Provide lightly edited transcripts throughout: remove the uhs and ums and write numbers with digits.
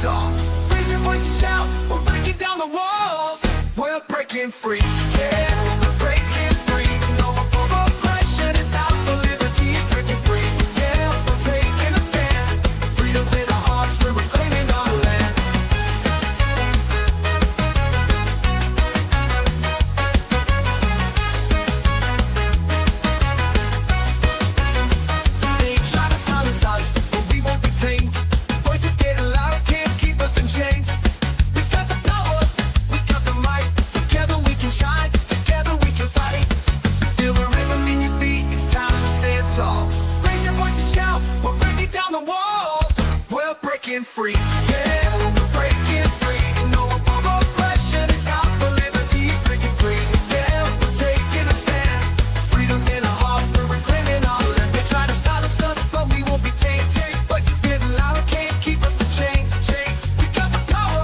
tall. Raise your voice and shout, we're breaking down the walls. We're breaking free, yeah, we're breaking free. No more oppression, it's out for liberty, breaking free. Yeah, we're taking a stand. Freedom's in our hearts, we're reclaiming our land. They try to silence us, but we won't be tamed. Voices getting louder, can't keep us in chains. We got the power, we got the might. Together we can shine, together we can fight. Feel the rhythm in your feet, it's time to stand tall. Raise your voice and shout, we're breaking down the walls. We're breaking free, yeah, we're breaking free. No more oppression, it's out for liberty, breaking free. Yeah, we're taking a stand. Freedom's in our hearts, we're reclaiming our land. They try to silence us, but we won't be tamed. Voices getting louder, can't keep us in chains. We got the power,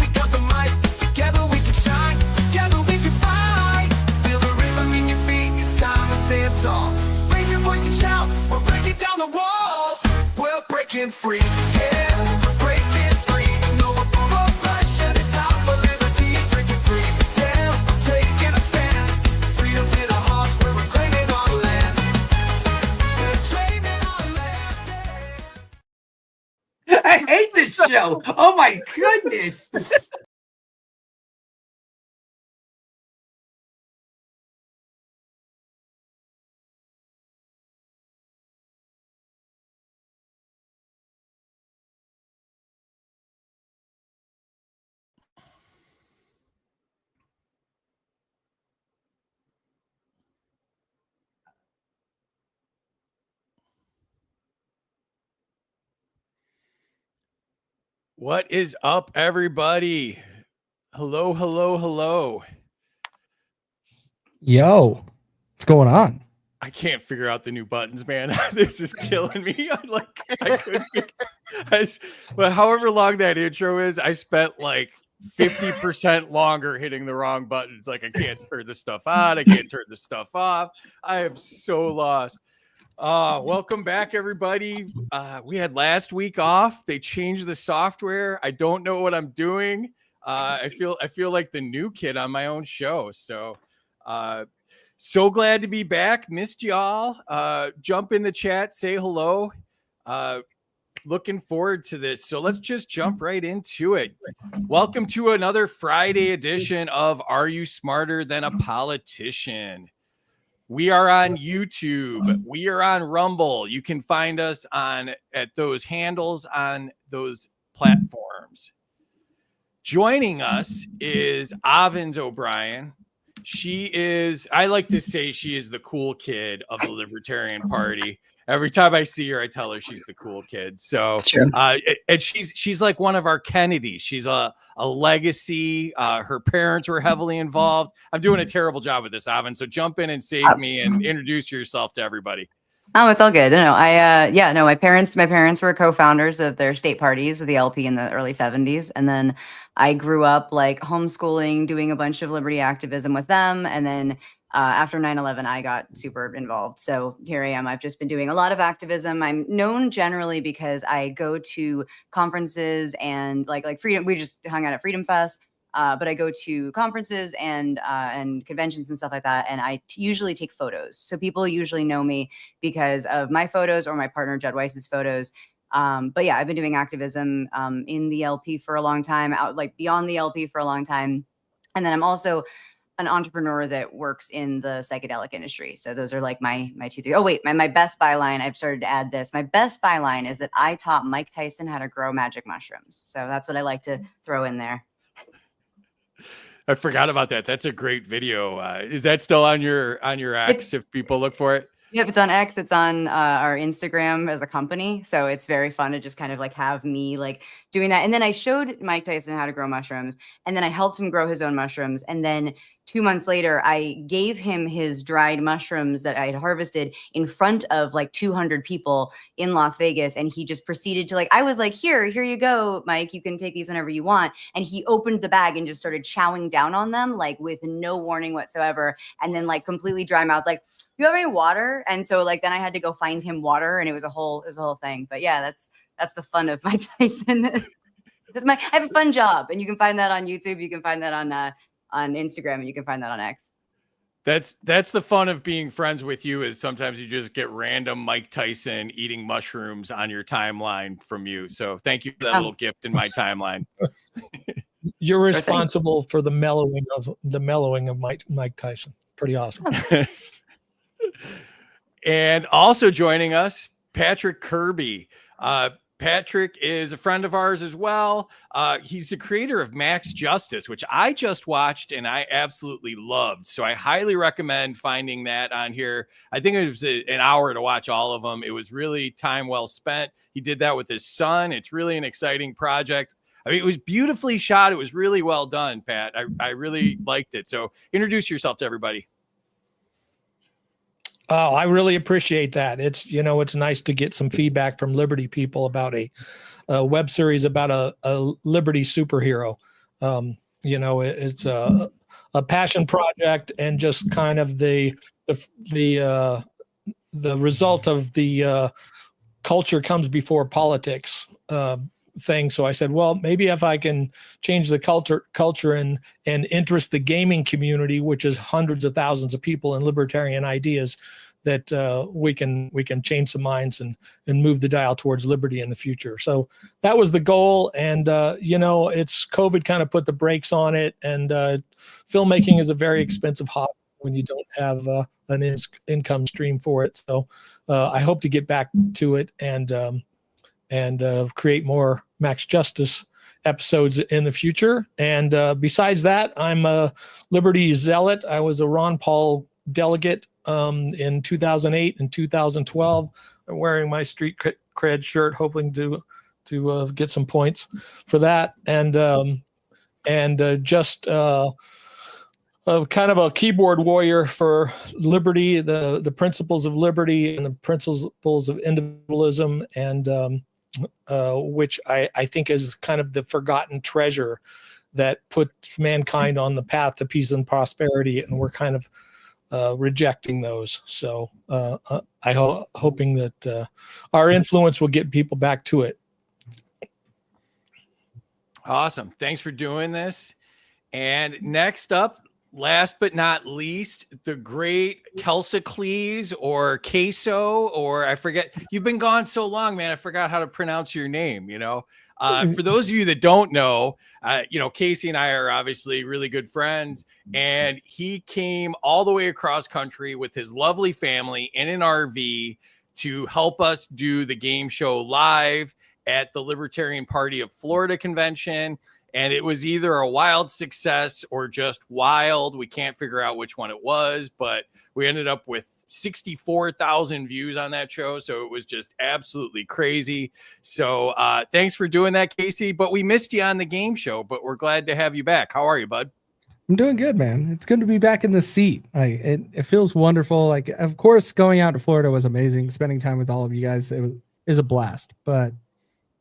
we got the might. Together we can shine, together we can fight. Feel the rhythm in your feet, it's time to stand tall. Raise your voice and shout, we're breaking down the walls. We're breaking free, yeah, we're breaking free. No more oppression, it's out for liberty, breaking free. Yeah, we're taking a stand. Freedom's in our hearts, we're reclaiming our land. We're claiming our land. I hate this show. Oh my goodness. What is up, everybody? Hello, hello, hello. Yo, what's going on? I can't figure out the new buttons, man. This is killing me. I couldn't well, however long that intro is, I spent like 50% longer hitting the wrong buttons. Like I can't turn this stuff on. I can't turn this stuff off. I am so lost. Welcome back, everybody. We had last week off. They changed the software. I don't know what I'm doing. I feel like the new kid on my own show. So so glad to be back. Missed y'all. Jump in the chat, say hello. Looking forward to this. So let's just jump right into it. Welcome to another Friday edition of Are You Smarter Than a Politician? We are on YouTube. We are on Rumble. You can find us at those handles on those platforms. Joining us is Avens O'Brien. I like to say she is the cool kid of the Libertarian Party. Every time I see her, I tell her she's the cool kid. So, and she's like one of our Kennedys. She's a legacy. Her parents were heavily involved. I'm doing a terrible job with this, Avens. So jump in and save me and introduce yourself to everybody. Oh, it's all good. No, my parents were co-founders of their state parties of the LP in the early 70s. And then I grew up like homeschooling, doing a bunch of liberty activism with them. And then after 9/11, I got super involved. So here I am. I've just been doing a lot of activism. I'm known generally because I go to conferences and like Freedom. We just hung out at Freedom Fest. But I go to conferences and conventions and stuff like that, and I usually take photos. So people usually know me because of my photos or my partner Judd Weiss's photos. But yeah, I've been doing activism in the LP for a long time, out like beyond the LP for a long time, and then I'm also an entrepreneur that works in the psychedelic industry. So those are like my two things. Oh wait, my best byline. I've started to add this. My best byline is that I taught Mike Tyson how to grow magic mushrooms. So that's what I like to throw in there. I forgot about that. That's a great video. Is that still on your X if people look for it? Yep, it's on X. It's on our Instagram as a company. So it's very fun to just kind of like have me like doing that. And then I showed Mike Tyson how to grow mushrooms, and then I helped him grow his own mushrooms. And then 2 months later, I gave him his dried mushrooms that I had harvested in front of like 200 people in Las Vegas. And he just proceeded to I was like, here you go, Mike, you can take these whenever you want. And he opened the bag and just started chowing down on them, like with no warning whatsoever. And then like completely dry mouth, like, you have any water? And so like, then I had to go find him water, and it was a whole thing. But yeah, that's the fun of Mike Tyson. I have a fun job, and you can find that on YouTube. You can find that on Instagram, and you can find that on X. That's the fun of being friends with you, is sometimes you just get random Mike Tyson eating mushrooms on your timeline from you. So thank you for that little gift in my timeline. You're responsible for the mellowing of Mike Tyson. Pretty awesome. And also joining us, Patrick Kerby. Patrick is a friend of ours as well. He's the creator of Max Justice, which I just watched and I absolutely loved. So I highly recommend finding that on here. I think it was an hour to watch all of them. It was really time well spent. He did that with his son. It's really an exciting project. I mean, it was beautifully shot. It was really well done, Pat. I really liked it. So introduce yourself to everybody. Oh, I really appreciate that. It's nice to get some feedback from Liberty people about a web series about a Liberty superhero. It's a passion project, and just kind of the result of the culture comes before politics thing. So I said, well, maybe if I can change the culture and interest the gaming community, which is hundreds of thousands of people in libertarian ideas, that we can change some minds and move the dial towards liberty in the future. So that was the goal. And, it's COVID kind of put the brakes on it. And filmmaking is a very expensive hobby when you don't have an income stream for it. So I hope to get back to it and create more Max Justice episodes in the future. And besides that, I'm a Liberty zealot. I was a Ron Paul delegate in 2008 and 2012. I'm wearing my street cred shirt, hoping to get some points for that. And just kind of a keyboard warrior for liberty, the principles of liberty and the principles of individualism, and which I think is kind of the forgotten treasure that puts mankind on the path to peace and prosperity, and we're kind of rejecting those. So hoping that our influence will get people back to it. Awesome. Thanks for doing this. And next up, last but not least, the great Kaecey, or Queso, or I forget. You've been gone so long, man. I forgot how to pronounce your name, For those of you that don't know, Kaecey and I are obviously really good friends, and he came all the way across country with his lovely family in an RV to help us do the game show live at the Libertarian Party of Florida convention. And it was either a wild success or just wild. We can't figure out which one it was, but we ended up with 64,000 views on that show. So it was just absolutely crazy. So thanks for doing that, Kaecey. But we missed you on the game show, but we're glad to have you back. How are you, bud? I'm doing good, man. It's good to be back in the seat. It feels wonderful. Like, of course, going out to Florida was amazing. Spending time with all of you guys, is a blast. But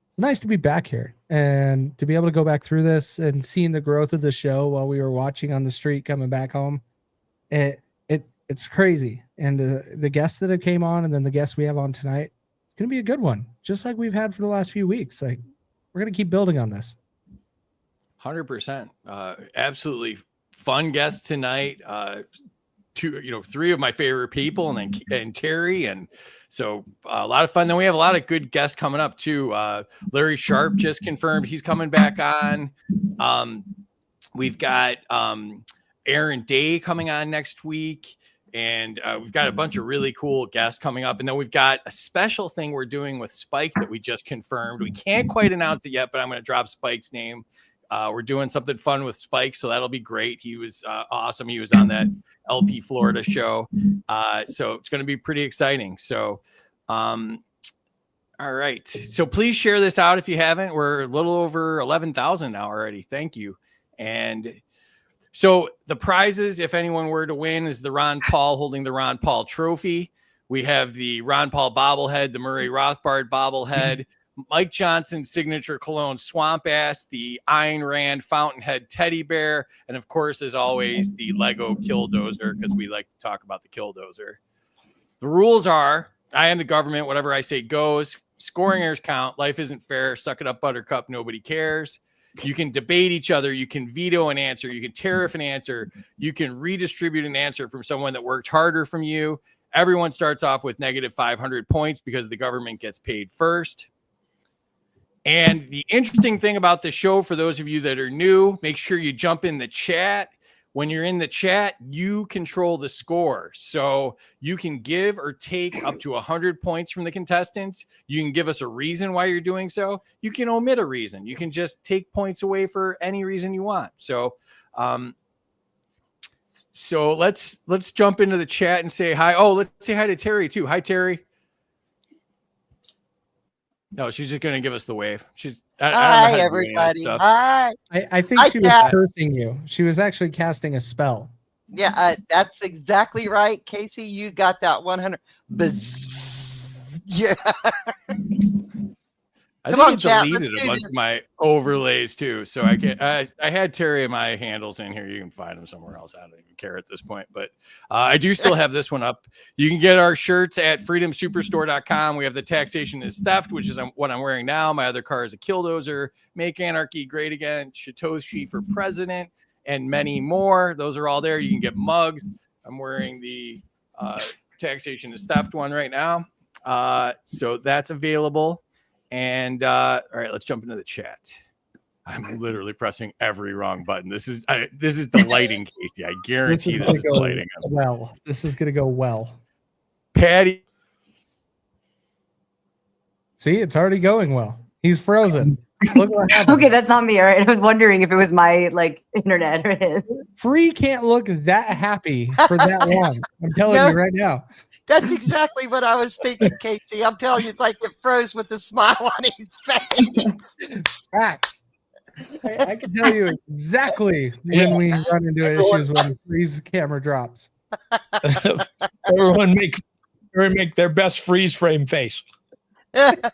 it's nice to be back here and to be able to go back through this and seeing the growth of the show while we were watching on the street coming back home. It's crazy. And the guests that have came on, and then the guests we have on tonight, it's going to be a good one, just like we've had for the last few weeks. Like, we're going to keep building on this. 100%. Absolutely fun guests tonight. Three of my favorite people, and Terry, and so a lot of fun. Then we have a lot of good guests coming up too. Larry Sharp just confirmed he's coming back on. We've got Aaron Day coming on next week, and we've got a bunch of really cool guests coming up. And then we've got a special thing we're doing with Spike that we just confirmed. We can't quite announce it yet, but I'm going to drop Spike's name. We're doing something fun with Spike, so that'll be great. He was awesome. He was on that LP Florida show. So it's going to be pretty exciting. So, all right. So please share this out if you haven't. We're a little over 11,000 now already. Thank you. And so the prizes, if anyone were to win, is the Ron Paul holding the Ron Paul trophy. We have the Ron Paul bobblehead, the Murray Rothbard bobblehead, Mike Johnson's signature cologne Swamp Ass, the Ayn Rand Fountainhead teddy bear, and of course, as always, the Lego Killdozer, because we like to talk about the Killdozer. The rules are, I am the government, whatever I say goes. Scoring errors count. Life isn't fair. Suck it up, Buttercup. Nobody cares. You can debate each other. You can veto an answer. You can tariff an answer. You can redistribute an answer from someone that worked harder from you. Everyone starts off with negative 500 points because the government gets paid first. And the interesting thing about the show, for those of you that are new, make sure you jump in the chat. When you're in the chat, you control the score. So you can give or take up to 100 points from the contestants. You can give us a reason why you're doing so. You can omit a reason. You can just take points away for any reason you want. So, let's jump into the chat and say hi. Oh, let's say hi to Terry too. Hi, Terry. No, she's just going to give us the wave. Hi, everybody. Hi. I think Hi, she was Dad. cursing you. She was actually casting a spell. Yeah, that's exactly right, Kaecey. You got that 100. Yeah. I Come think on, I chat, deleted let's a do bunch this. of my overlays too. So I had Terry and my handles in here. You can find them somewhere else. I don't even care at this point, but I do still have this one up. You can get our shirts at freedomsuperstore.com. We have the Taxation is Theft, which is what I'm wearing now. My other car is a Killdozer, Make Anarchy Great Again, Satoshi for President, and many more. Those are all there. You can get mugs. I'm wearing the Taxation is Theft one right now. So that's available. And all right, let's jump into the chat. I'm literally pressing every wrong button. This is delighting, Kaecey. I guarantee this is delighting. Well, this is going to go well. Patty. See, it's already going well. He's frozen. Look what happened. Okay, that's not me. All right. I was wondering if it was my internet or his. Free can't look that happy for that long. I'm telling No. you right now. That's exactly what I was thinking, Kaecey. I'm telling you, it's like it froze with a smile on his face. Facts. I can tell you exactly when we run into issues when the freeze camera drops. Everyone make their best freeze frame face. I'm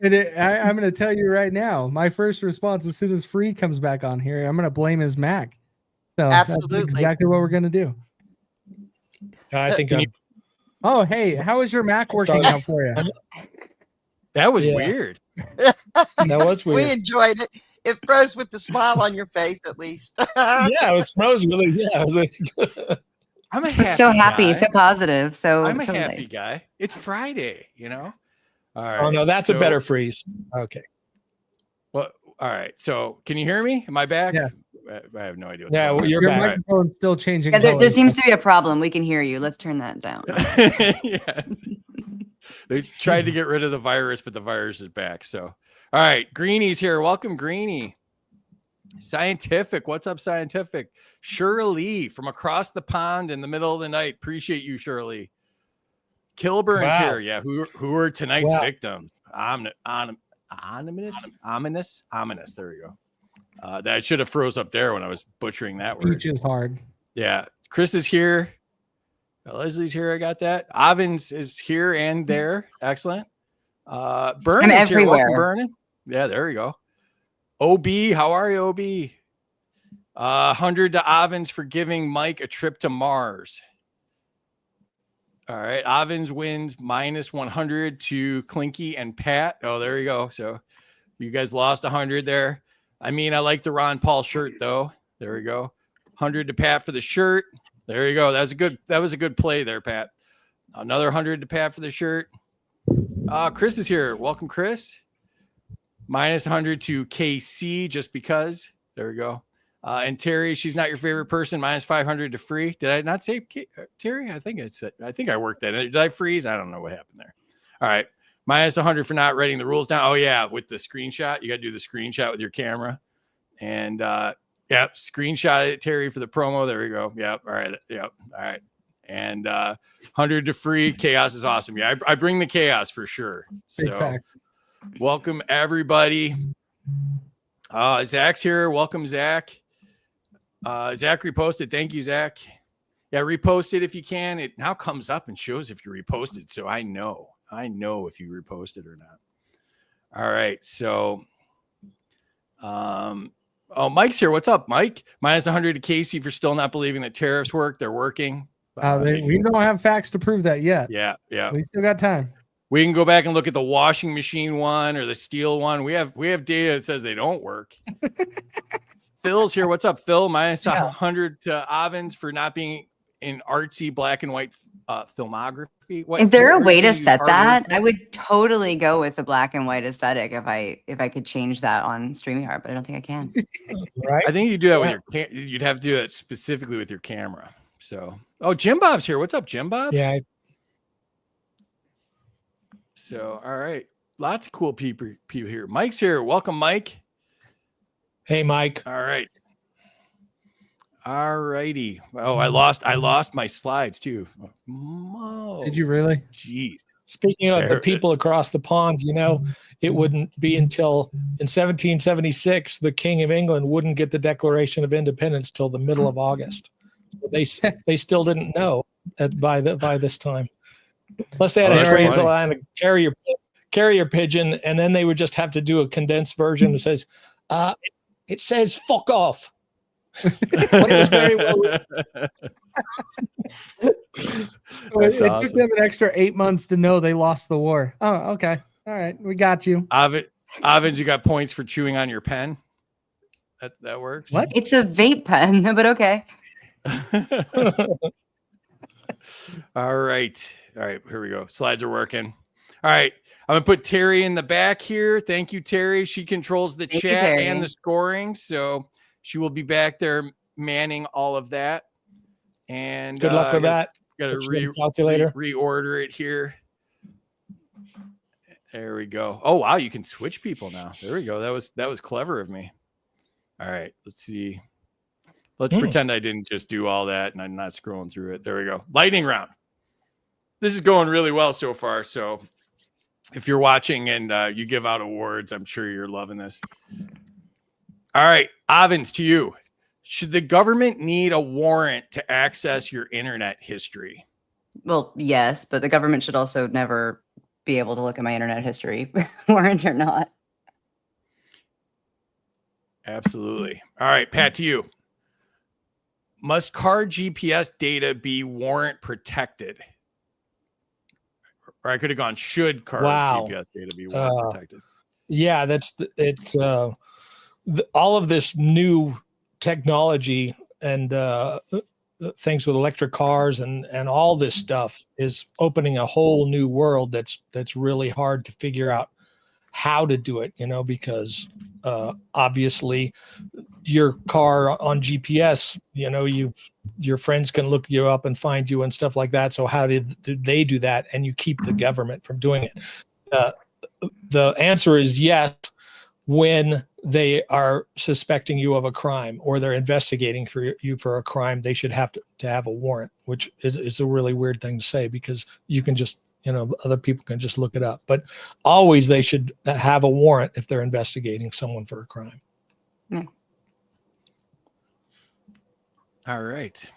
going to tell you right now, my first response as soon as Free comes back on here, I'm going to blame his Mac. So Absolutely. that's exactly what we're going to do. I think Oh, hey, how is your Mac working out for you? That was Yeah. weird. that was We weird. enjoyed it. It froze with the smile on your face, at least. Yeah, it smells really. Yeah, it was I'm a I'm happy so happy, guy. so positive. So I'm a so happy nice. guy. It's Friday, you know. All right. Oh no, that's a so- better freeze. Okay. Well, all right. So, can you hear me? Am I back? Yeah. I have no idea. What's Yeah, going on. you're Your back. microphone's still changing. Yeah, there colors. seems to be a problem. We can hear you. Let's turn that down. Yes. They tried to get rid of the virus, but the virus is back. So, all right, Greenie's here. Welcome, Greenie. Scientific. What's up, Scientific? Shirley from across the pond in the middle of the night. Appreciate you, Shirley. Kilburn's Wow. here. Yeah, who are tonight's Wow. victims? Ominous. There we go. That should have froze up there when I was butchering that word. Speech is hard. Yeah. Chris is here. Leslie's here. I got that. Avens is here and there. Excellent. Burnen's here. Welcome, everywhere. Burnen. Yeah, there we go. OB, how are you, OB? 100 to Avens for giving Mike a trip to Mars. All right. Avens wins minus 100 to Clinky and Pat. Oh, there you go. So you guys lost 100 there. I mean, I like the Ron Paul shirt, though. There we go. 100 to Pat for the shirt. There you go. That was a good play there, Pat. Another 100 to Pat for the shirt. Chris is here. Welcome, Chris. Minus 100 to KC just because. There we go. And Terry, she's not your favorite person. Minus 500 to Free. Did I not say Terry? I think I worked that. Did I freeze? I don't know what happened there. All right. Minus 100 for not writing the rules down. Oh, yeah. With the screenshot. You got to do the screenshot with your camera. And, yep. Screenshot it, Terry, for the promo. There we go. Yep. All right. Yep. All right. And 100 to Free. Chaos is awesome. Yeah. I bring the chaos for sure. Big So facts. welcome, everybody. Zach's here. Welcome, Zach. Zach reposted. Thank you, Zach. Yeah, repost it if you can. It now comes up and shows if you reposted. So I know if you reposted or not. All right. So, Mike's here. What's up, Mike? Minus 100 to Kaecey for still not believing that tariffs work. They're working. We don't have facts to prove that yet. Yeah. We still got time. We can go back and look at the washing machine one or the steel one. We have data that says they don't work. Phil's here. What's up, Phil? Minus 100 to Avens for not being in artsy black and white filmography. Is there a way to set that? I would totally go with the black and white aesthetic if I could change that on StreamYard, but I don't think I can. Right? I think you do that with you'd have to do it specifically with your camera. So, Jim Bob's here. What's up, Jim Bob? Yeah. So, all right. Lots of cool people here. Mike's here. Welcome, Mike. Hey, Mike. All right. All righty. Oh, I lost my slides too. Oh, Did you really? Jeez. Speaking of the people across the pond, it wouldn't be until in 1776 the King of England wouldn't get the Declaration of Independence till the middle of August. So they still didn't know by this time. Unless they had a transatlantic carrier pigeon, and then they would just have to do a condensed version that says, "It says fuck off." It was very well. It took them an extra 8 months to know they lost the war. Oh, okay. All right. We got you. Avens, you got points for chewing on your pen. That works. What? It's a vape pen, but okay. All right. Here we go. Slides are working. All right. I'm going to put Terry in the back here. Thank you, Terry. She controls the chat and the scoring. So she will be back there manning all of that. And good luck with that. Got to reorder it here. There we go. Oh, wow. You can switch people now. There we go. That was clever of me. All right. Let's see. Let's pretend I didn't just do all that and I'm not scrolling through it. There we go. Lightning round. This is going really well so far. So if you're watching and you give out awards, I'm sure you're loving this. All right, Avens, to you. Should the government need a warrant to access your internet history? Well, yes, but the government should also never be able to look at my internet history, warrant or not. Absolutely. All right, Pat, to you. Must car GPS data be warrant protected? Or I could have gone, should car GPS data be warrant protected? Yeah, all of this new technology and things with electric cars and all this stuff is opening a whole new world that's really hard to figure out how to do it, because obviously your car on GPS, your friends can look you up and find you and stuff like that. So how did they do that? And you keep the government from doing it. The answer is yes. When they are suspecting you of a crime or they're investigating you for a crime, they should have to have a warrant, which is a really weird thing to say because you can just, other people can just look it up. But always they should have a warrant if they're investigating someone for a crime. Yeah. All right.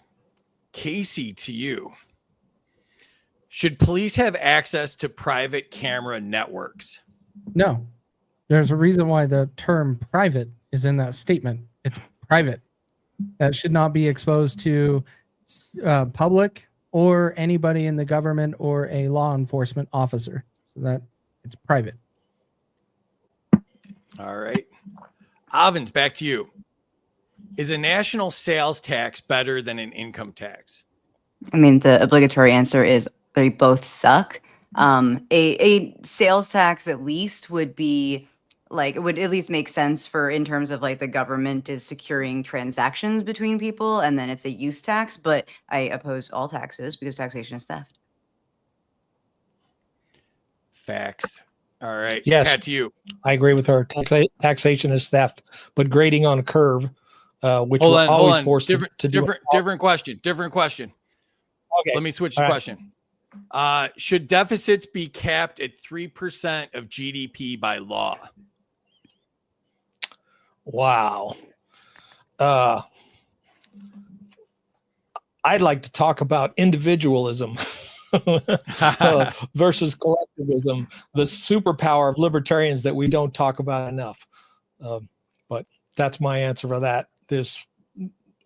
Kaecey, to you. Should police have access to private camera networks? No. There's a reason why the term private is in that statement. It's private. That should not be exposed to public or anybody in the government or a law enforcement officer. So that it's private. All right. Avens, back to you. Is a national sales tax better than an income tax? I mean, the obligatory answer is they both suck. A sales tax at least would be it would at least make sense in terms of the government is securing transactions between people, and then it's a use tax. But I oppose all taxes because taxation is theft. Facts. All right. Yes. Pat, to you. I agree with her. Taxation is theft, but grading on a curve, which we're always forced to do. Different question. Okay. Let me switch the question. Should deficits be capped at 3% of GDP by law? Wow. I'd like to talk about individualism versus collectivism, the superpower of libertarians that we don't talk about enough. But that's my answer for that.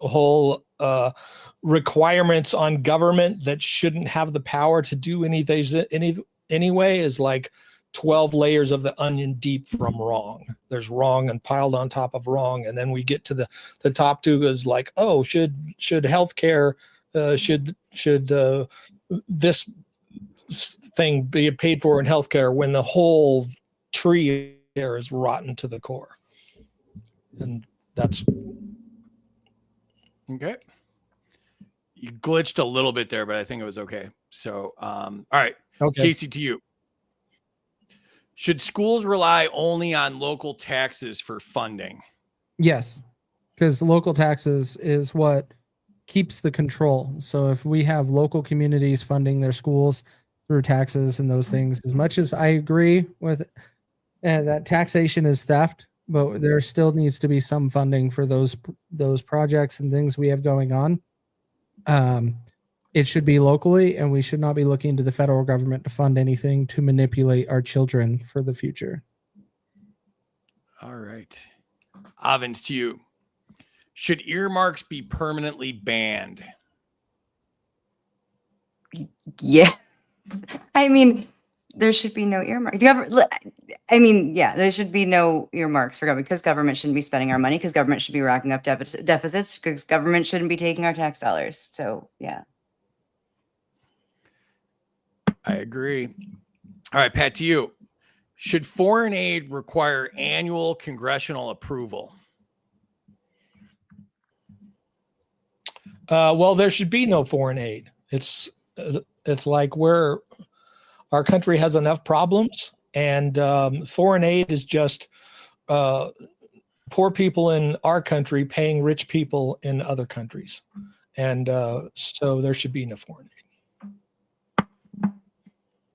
whole requirements on government that shouldn't have the power to do anything anyway is like 12 layers of the onion deep from wrong. There's wrong and piled on top of wrong, and then we get to the top two is like, oh, should healthcare should this thing be paid for in healthcare when the whole tree there is rotten to the core? And that's Okay. You glitched a little bit there, but I think it was okay. So, all right. okay. Kaecey, to you. Should schools rely only on local taxes for funding? Yes, because local taxes is what keeps the control. So if we have local communities funding their schools through taxes and those things, as much as I agree with that taxation is theft, but there still needs to be some funding for those projects and things we have going on. It should be locally, and we should not be looking to the federal government to fund anything to manipulate our children for the future. All right. Avens, to you. Should earmarks be permanently banned? Yeah. I mean, there should be no earmarks. I mean, yeah, there should be no earmarks for government because government shouldn't be spending our money, because government should be racking up deficits, because government shouldn't be taking our tax dollars. So, yeah. I agree. All right, Pat, to you. Should foreign aid require annual congressional approval? Well, there should be no foreign aid. It's like our country has enough problems, and foreign aid is just poor people in our country paying rich people in other countries, and so there should be no foreign aid.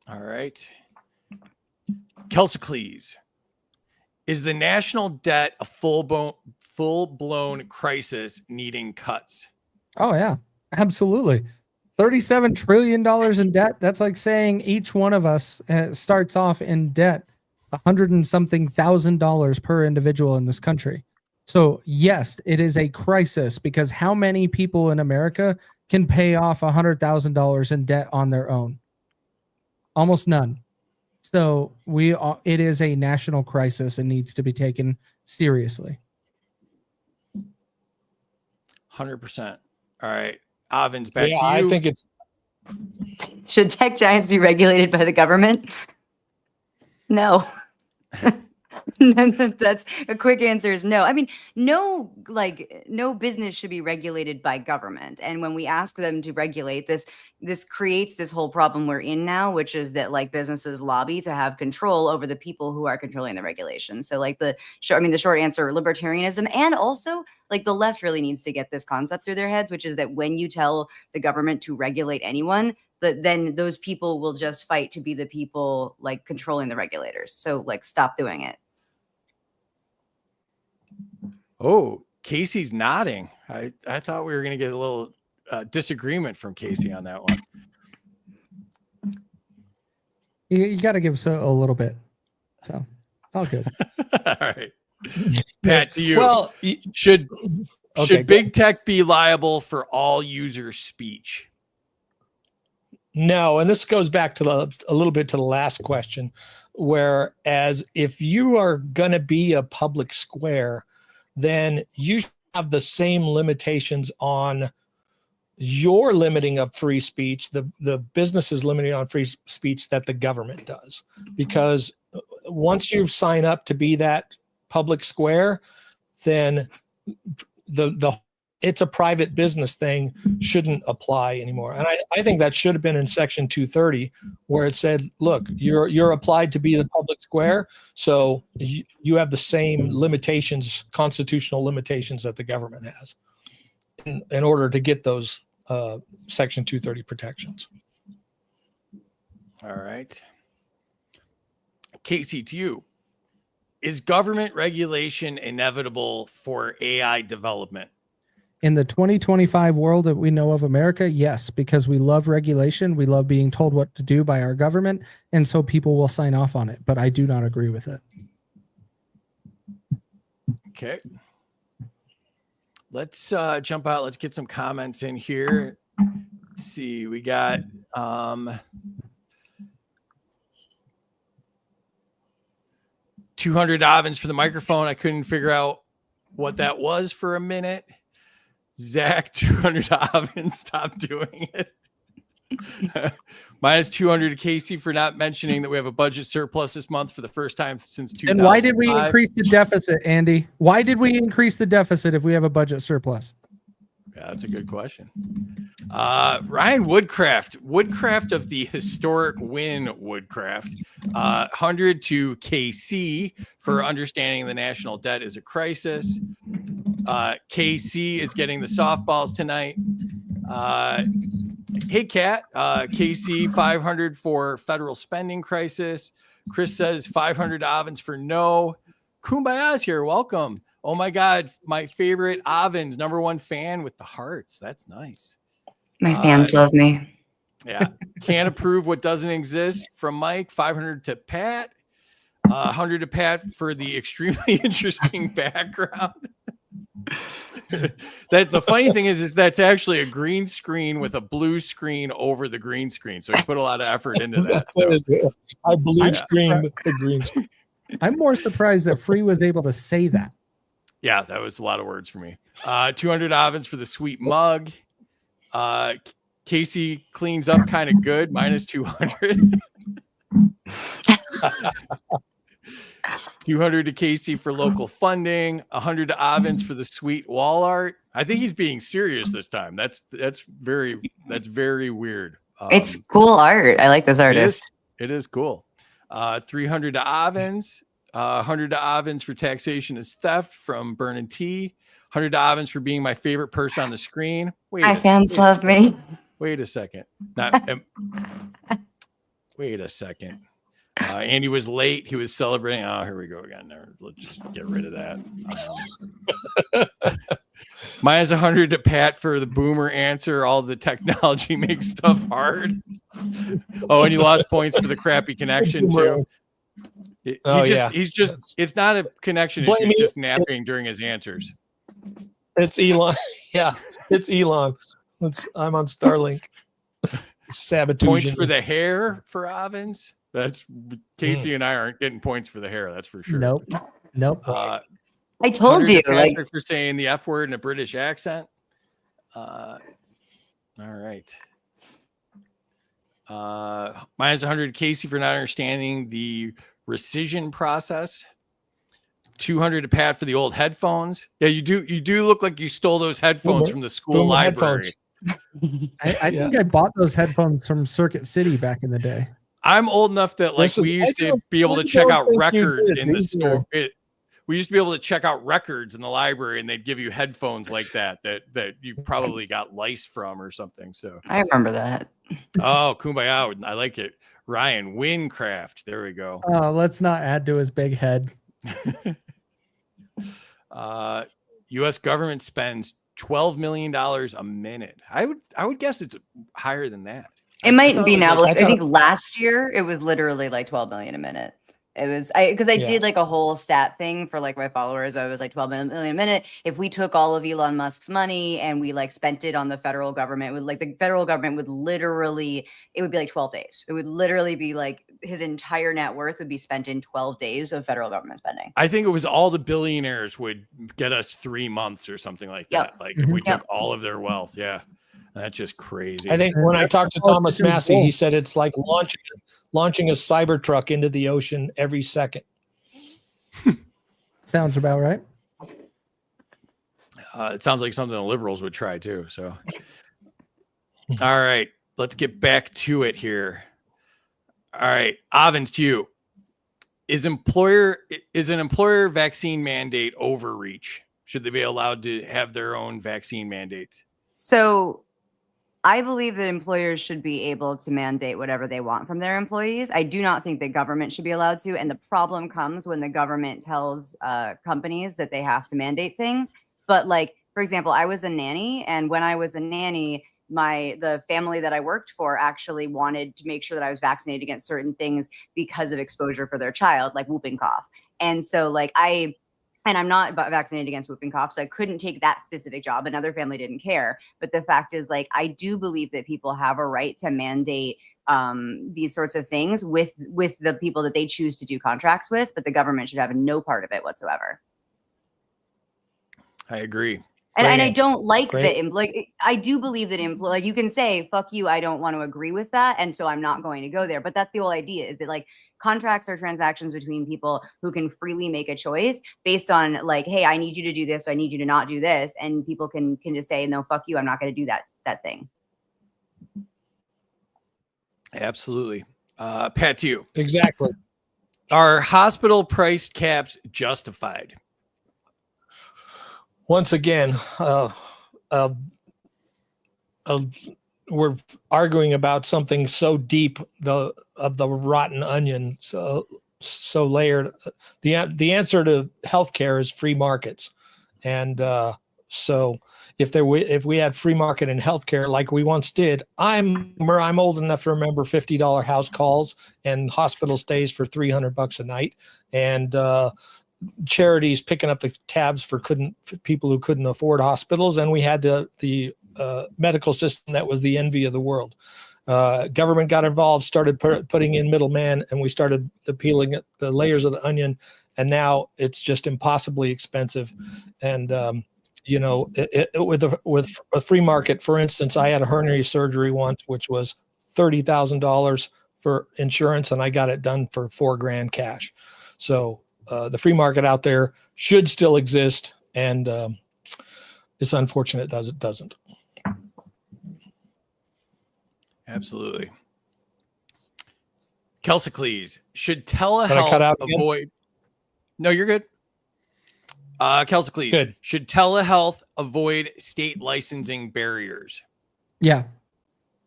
All right. Kelsicles, is the national debt a full-blown crisis needing cuts? Oh yeah, absolutely. $37 trillion in debt. That's like saying each one of us starts off in debt $100 and something thousand per individual in this country. So yes, it is a crisis, because how many people in America can pay off $100,000 in debt on their own? Almost none. So it is a national crisis and needs to be taken seriously. 100%. All right. Avens, back to you. I think it's Should tech giants be regulated by the government? No. That's a quick answer is no. I mean, no business should be regulated by government. And when we ask them to regulate this creates this whole problem we're in now, which is that like businesses lobby to have control over the people who are controlling the regulations. So like the short answer, libertarianism, and also like the left really needs to get this concept through their heads, which is that when you tell the government to regulate anyone, then those people will just fight to be the people like controlling the regulators. So like stop doing it. Oh, Casey's nodding. I thought we were going to get a little disagreement from Kaecey on that one. You got to give us a little bit. So it's all good. All right. Pat, to you. well. Should Okay, big tech be liable for all user speech? No, and this goes back to a little bit to the last question, whereas if you are going to be a public square, then you should have the same limitations on your limiting of free speech, the businesses limiting on free speech that the government does. Because once you sign up to be that public square, then it's a private business thing shouldn't apply anymore. And I think that should have been in section 230, where it said, look, you're applied to be the public square. So you have the same limitations, constitutional limitations that the government has in order to get those section 230 protections. All right. Kaecey, to you. Is government regulation inevitable for AI development? In the 2025 world that we know of America, yes, because we love regulation. We love being told what to do by our government. And so people will sign off on it. But I do not agree with it. Okay. let's jump out. Let's get some comments in here. Let's see, we got 200 Avens for the microphone. I couldn't figure out what that was for a minute. Zach, 200 Avens, stop doing it. Minus 200 to Kaecey for not mentioning that we have a budget surplus this month for the first time since 2005. And why did we increase the deficit, Andy? Why did we increase the deficit if we have a budget surplus? Yeah, that's a good question. Ryan Woodcraft of the historic Win Woodcraft, 100 to KC for understanding the national debt is a crisis. KC is getting the softballs tonight. Hey, Kat, KC 500 for federal spending crisis. Chris says 500 Avens for no. Kumbaya's here. Welcome. Oh my God, my favorite Avens, #1 fan with the hearts. That's nice. My fans love me. Yeah. Can't approve what doesn't exist from Mike. 500 to Pat. 100 to Pat for the extremely interesting background. That the funny thing is that's actually a green screen with a blue screen over the green screen. So he put a lot of effort into that. So. I blue screen the green screen. I'm more surprised that Free was able to say that. Yeah, that was a lot of words for me. 200 Avens for the sweet mug. Kaecey cleans up kind of good, minus 200. 200 to Kaecey for local funding. 100 to Avens for the sweet wall art. I think he's being serious this time. That's very weird. It's cool art. I like this artist. It is cool. 300 to Avens. 100 to Avens for taxation is theft from Burn and T. 100 to Avens for being my favorite person on the screen. My fans love me. Wait a second. Wait a second. Andy was late. He was celebrating. Oh, here we go again. Let's just get rid of that. Minus 100 to Pat for the boomer answer. All the technology makes stuff hard. Oh, and you lost points for the crappy connection too. He's just it's not a connection issue. He's just napping during his answers. It's Elon. Yeah, it's Elon. I'm on Starlink. Sabotage. Points for the hair for Avens. That's Kaecey and I aren't getting points for the hair. That's for sure. Nope. I told you, like, for saying the F word in a British accent. All right. Minus 100 Kaecey for not understanding the rescission process. 200 to Pat for the old headphones. Yeah, you do look like you stole those headphones from the school library. I think I bought those headphones from Circuit City back in the day. I'm old enough that we used to be able to check out records in the store. We used to be able to check out records in the library, and they'd give you headphones like that you probably got lice from or something. So I remember that. Oh, Kumbaya. I like it. Ryan Wincraft. There we go. Let's not add to his big head. U.S. government spends $12 million a minute. I would guess it's higher than that. It might be now, but I think last year it was literally like 12 million a minute. It was because I did like a whole stat thing for like my followers. I was like 12 million a minute. If we took all of Elon Musk's money and we like spent it on the federal government, would like the federal government would literally, it would be like 12 days. It would literally be like his entire net worth would be spent in 12 days of federal government spending. I think it was all the billionaires would get us 3 months or something like that. Like if we took all of their wealth. Yeah. That's just crazy. I think when I talked to Thomas Massey, he said it's like launching a Cybertruck into the ocean every second. Sounds about right. It sounds like something the liberals would try too. So, all right, let's get back to it here. All right, Avens, to you. Is an employer vaccine mandate overreach? Should they be allowed to have their own vaccine mandates? So I believe that employers should be able to mandate whatever they want from their employees. I do not think that government should be allowed to. And the problem comes when the government tells companies that they have to mandate things. But like, for example, I was a nanny, and when I was a nanny, the family that I worked for actually wanted to make sure that I was vaccinated against certain things because of exposure for their child, like whooping cough. And so like And I'm not vaccinated against whooping cough, so I couldn't take that specific job. Another family didn't care. But the fact is, like, I do believe that people have a right to mandate these sorts of things with the people that they choose to do contracts with, but the government should have no part of it whatsoever. I agree. And I don't like that. Like, I do believe that like, you can say, fuck you, I don't want to agree with that, and so I'm not going to go there. But that's the whole idea, is that, like, contracts are transactions between people who can freely make a choice based on, like, hey, I need you to do this, so I need you to not do this, and people can just say, no, fuck you, I'm not going to do that thing. Absolutely. Pat, to you. Exactly. Are hospital price caps justified? Once again, we're arguing about something so deep, of the rotten onion, so layered. The answer to healthcare is free markets, and so if we had free market in healthcare like we once did, I'm old enough to remember $50 house calls and hospital stays for $300 a night, and charities picking up the tabs for people who couldn't afford hospitals, and we had the medical system that was the envy of the world. Government got involved, started putting in middleman, and we started peeling the layers of the onion, and now it's just impossibly expensive. And with a free market, for instance, I had a hernia surgery once, which was $30,000 for insurance, and I got it done for $4,000 cash. So the free market out there should still exist, and it's unfortunate it doesn't. Absolutely. Kelsicles, should telehealth avoid? No, you're good. Kelsicles, good. Should telehealth avoid state licensing barriers? Yeah,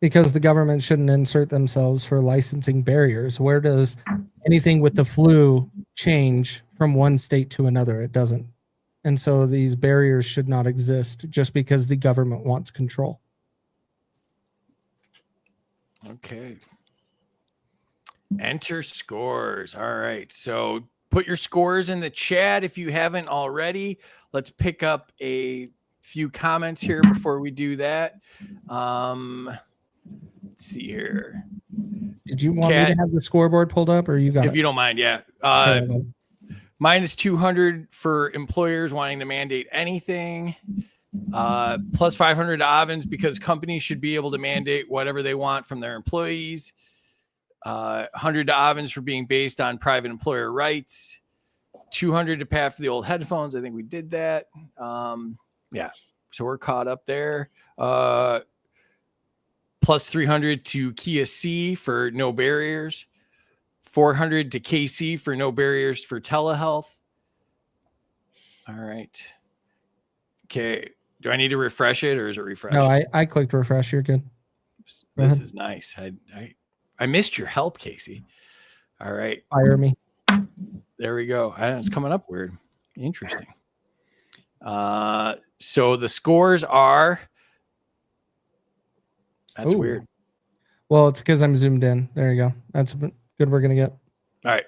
because the government shouldn't insert themselves for licensing barriers. Where does anything with the flu change from one state to another? It doesn't. And so these barriers should not exist just because the government wants control. Okay. Enter scores. All right. So put your scores in the chat if you haven't already. Let's pick up a few comments here before we do that. Let's see here. Did you want me to have the scoreboard pulled up, or you got it? If you don't mind, yeah. Minus 200 for employers wanting to mandate anything. Plus 500 to Avens because companies should be able to mandate whatever they want from their employees. 100 to Avens for being based on private employer rights. 200 to Pat for the old headphones. I think we did that. Yeah, so we're caught up there. Plus 300 to Kaecey for no barriers. 400 to Kaecey for no barriers for telehealth. All right. Okay. Do I need to refresh it, or is it refreshed? No, I clicked refresh. You're good. This is nice. I missed your help, Kaecey. All right. Fire me. There we go. It's coming up weird. Interesting. So the scores are. That's weird. Well, it's because I'm zoomed in. There you go. That's good. We're going to get. All right.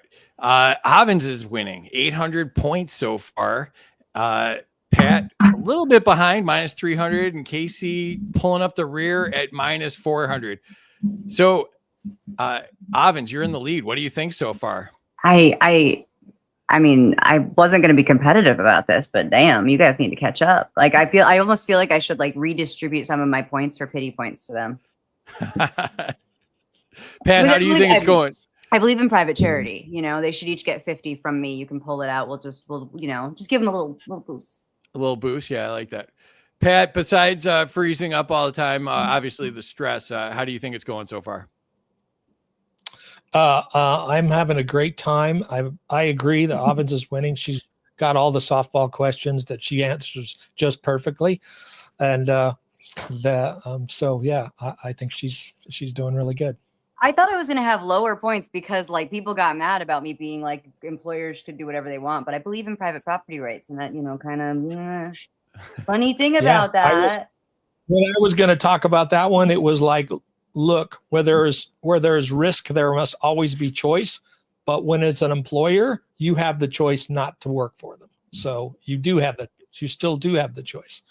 Avens is winning 800 points so far. Pat, a little bit behind, minus 300, and Kaecey pulling up the rear at minus 400. So, Avens, you're in the lead. What do you think so far? I mean, I wasn't going to be competitive about this, but damn, you guys need to catch up. Like, I almost feel like I should, like, redistribute some of my points for pity points to them. Pat, how do you think it's going? I believe in private charity. You know, they should each get 50 from me. You can pull it out. We'll just give them a little boost. A little boost. Yeah, I like that. Pat, besides freezing up all the time, obviously the stress, how do you think it's going so far? I'm having a great time. I agree that Avens is winning. She's got all the softball questions that she answers just perfectly. And so yeah, I think she's doing really good. I thought I was going to have lower points because, like, people got mad about me being like employers could do whatever they want, but I believe in private property rights, and that, kind of funny thing about that. When I was going to talk about that one, it was like, look, where there's risk, there must always be choice. But when it's an employer, you have the choice not to work for them. So you still do have the choice,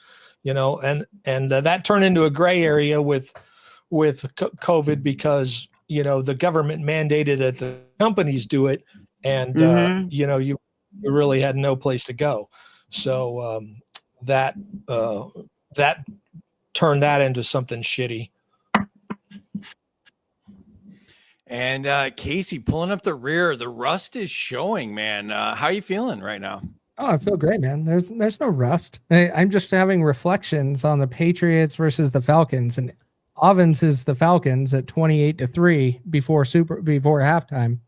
and that turned into a gray area with COVID because, the government mandated that the companies do it, and you really had no place to go. So that turned that into something shitty. And Kaecey, pulling up the rear, the rust is showing, man. How you feeling right now? Oh, I feel great, man. There's no rust. I'm just having reflections on the Patriots versus the Falcons, and Avens is the Falcons at 28-3 before halftime.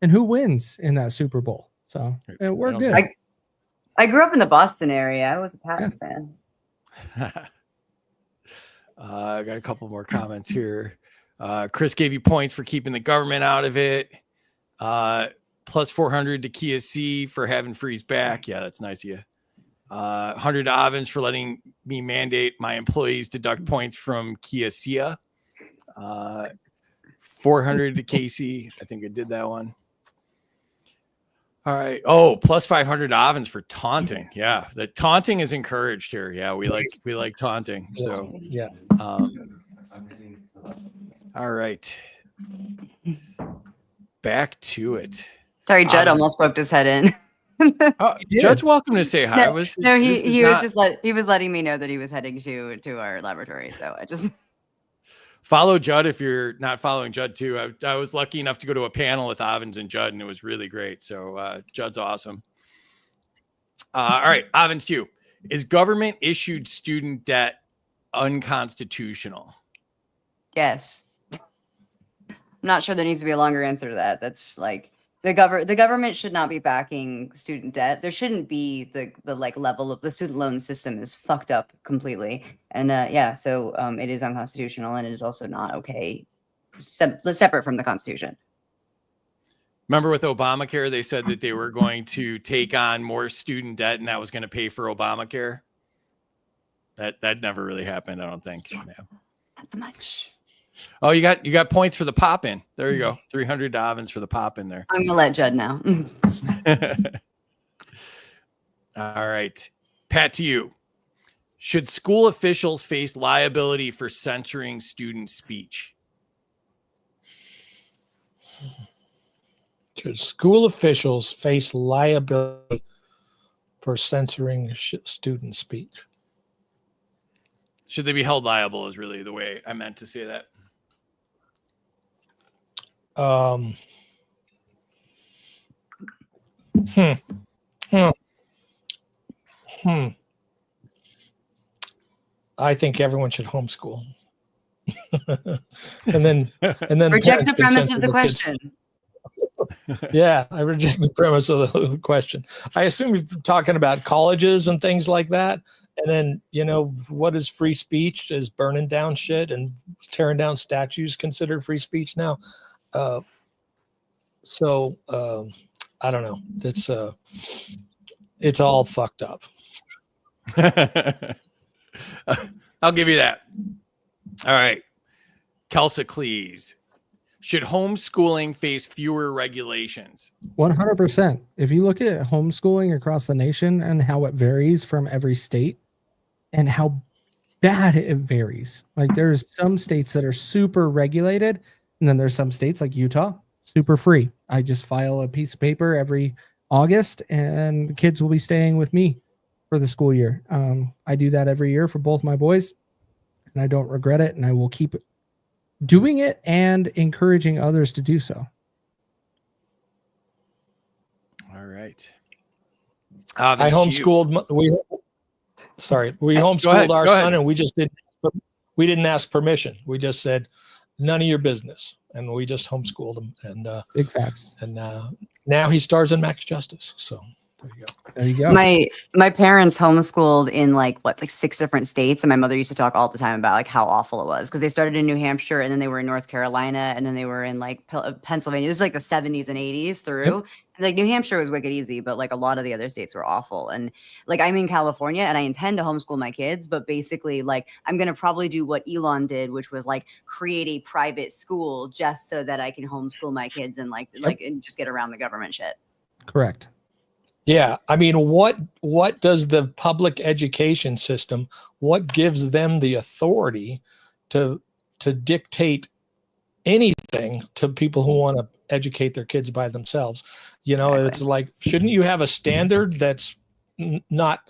And who wins in that Super Bowl? So we're good. I grew up in the Boston area. I was a Pats fan. I got a couple more comments here. Chris gave you points for keeping the government out of it. Plus 400 to Kaecey for having Freeze back. Yeah, that's nice of you. 100 to Avens for letting me mandate my employees deduct points from Kaecey. 400 to Kaecey. I think I did that one. All right. Oh, plus 500 to Avens for taunting. Yeah, the taunting is encouraged here. Yeah, we like taunting. So yeah. All right. Back to it. Sorry, Judd almost poked his head in. Judd's welcome to say hi. He was letting me know that he was heading to our laboratory. So I just follow Judd if you're not following Judd too. I was lucky enough to go to a panel with Avens and Judd, and it was really great. So Judd's awesome. All right, Avens, to you. Is government issued student debt unconstitutional? Yes. I'm not sure there needs to be a longer answer to that. That's like the government should not be backing student debt. There shouldn't be the like level of the student loan system is fucked up completely. And so it is unconstitutional, and it is also not okay, separate from the Constitution. Remember with Obamacare, they said that they were going to take on more student debt, and that was going to pay for Obamacare. That never really happened, I don't think. Yeah, not so much. Oh, you got points for the pop in. There you go. 300 to Avens for the pop in there. I'm gonna let Judd know. All right. Pat, to you. Should school officials face liability for censoring student speech? Should school officials face liability for censoring student speech? Should they be held liable is really the way I meant to say that. I think everyone should homeschool. and then reject the premise of the question. Yeah, I reject the premise of the question. I assume you're talking about colleges and things like that. And then, what is free speech? Is burning down shit and tearing down statues considered free speech now? So I don't know. It's all fucked up. I'll give you that. All right. Calcicles. Should homeschooling face fewer regulations? 100%. If you look at homeschooling across the nation and how it varies from every state and how bad it varies. Like there's some states that are super regulated, and then there's some states like Utah, super free. I just file a piece of paper every August and the kids will be staying with me for the school year. I do that every year for both my boys, and I don't regret it, and I will keep doing it and encouraging others to do so. All right. I homeschooled. We homeschooled our son, and we didn't ask permission. We just said, none of your business. And we just homeschooled him. And big facts. And now he stars in Max Justice. So there you go. My parents homeschooled in like 6 different states, and my mother used to talk all the time about like how awful it was because they started in New Hampshire, and then they were in North Carolina, and then they were in like Pennsylvania. It was like the 70s and 80s through. Yep. And, like New Hampshire was wicked easy, but like a lot of the other states were awful. And like I'm in California, and I intend to homeschool my kids, but basically like I'm gonna probably do what Elon did, which was like create a private school just so that I can homeschool my kids and and just get around the government shit. Correct. Yeah, I mean, what does the public education system? What gives them the authority to dictate anything to people who want to educate their kids by themselves? You know, Exactly. it's like, shouldn't you have a standard that's not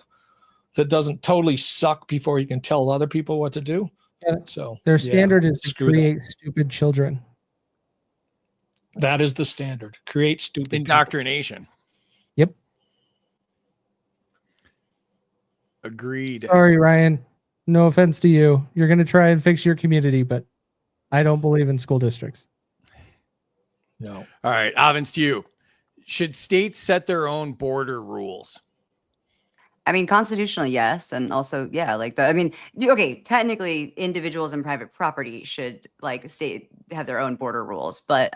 that doesn't totally suck before you can tell other people what to do? Yeah. So Their yeah, standard is to screw that. create stupid children. That is the standard. Create stupid people. Indoctrination. Yep. Agreed. Sorry, Ryan. No offense to you. You're going to try and fix your community, but I don't believe in school districts. No. All right, Avens, to you. Should states set their own border rules? I mean, constitutionally, yes. And also, yeah, like okay, technically individuals and private property should like have their own border rules. But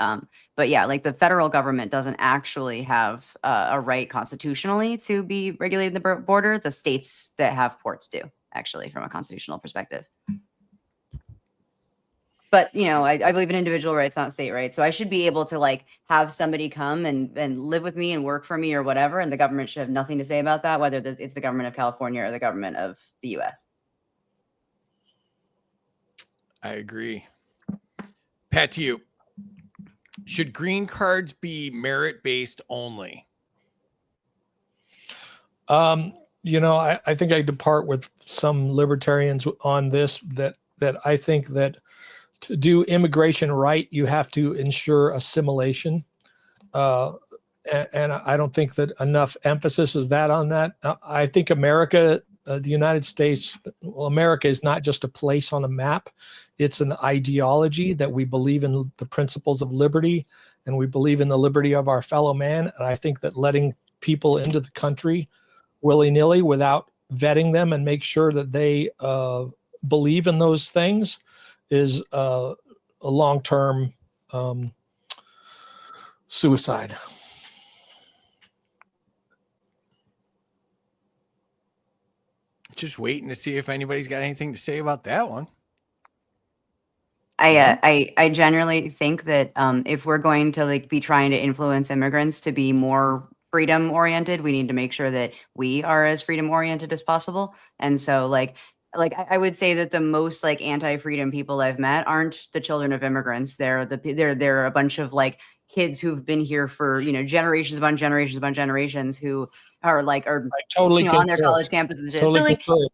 yeah, like the federal government doesn't actually have a right constitutionally to be regulating the border. The states that have ports do, actually, from a constitutional perspective. But, you know, I believe in individual rights, not state rights. So I should be able to like have somebody come and live with me and work for me or whatever. And the government should have nothing to say about that, whether it's the government of California or the government of the US. I agree. Pat, to you. Should green cards be merit-based only? You know, I think I depart with some libertarians on this, that I think that to do immigration right, you have to ensure assimilation. And I don't think that enough emphasis is on that. I think America, the United States, well, America is not just a place on a map. It's an ideology that we believe in the principles of liberty, and we believe in the liberty of our fellow man. And I think that letting people into the country willy-nilly without vetting them and make sure that they believe in those things is a long-term suicide. Just waiting to see if anybody's got anything to say about that one. I generally think that if we're going to like be trying to influence immigrants to be more freedom oriented, we need to make sure that we are as freedom oriented as possible. And so like I would say that the most like anti-freedom people I've met aren't the children of immigrants. They're a bunch of like kids who've been here for, you know, generations upon generations upon generations, who are totally on their college campuses and shit. Totally So like concur.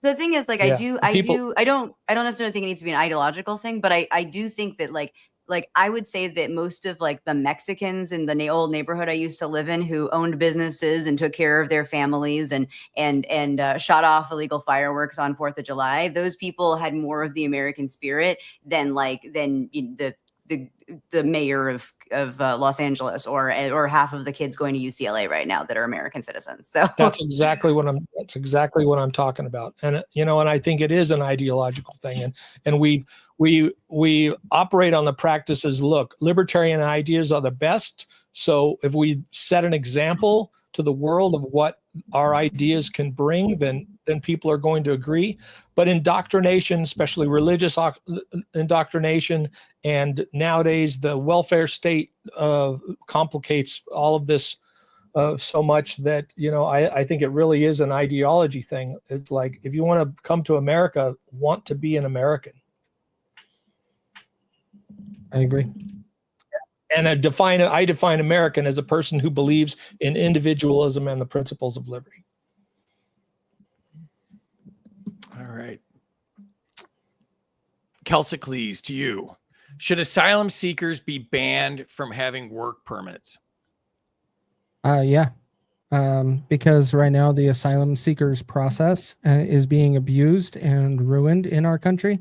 the thing is, like, Yeah, I don't necessarily think it needs to be an ideological thing, but I do think that like I would say that most of like the Mexicans in the old neighborhood I used to live in, who owned businesses and took care of their families and shot off illegal fireworks on 4th of July, those people had more of the American spirit than the mayor of Los Angeles or half of the kids going to UCLA right now that are American citizens. So that's exactly what I'm talking about. And you know, and I think it is an ideological thing, and we operate on the practices. Look, libertarian ideas are the best. So if we set an example to the world of what our ideas can bring, then people are going to agree. But indoctrination, especially religious indoctrination, and nowadays the welfare state complicates all of this so much that, you know, I think it really is an ideology thing. It's like, if you want to come to America, want to be an American. I agree. And I define American as a person who believes in individualism and the principles of liberty. All right. Kelsicles, to you. Should asylum seekers be banned from having work permits? Yeah. Because right now the asylum seekers process is being abused and ruined in our country.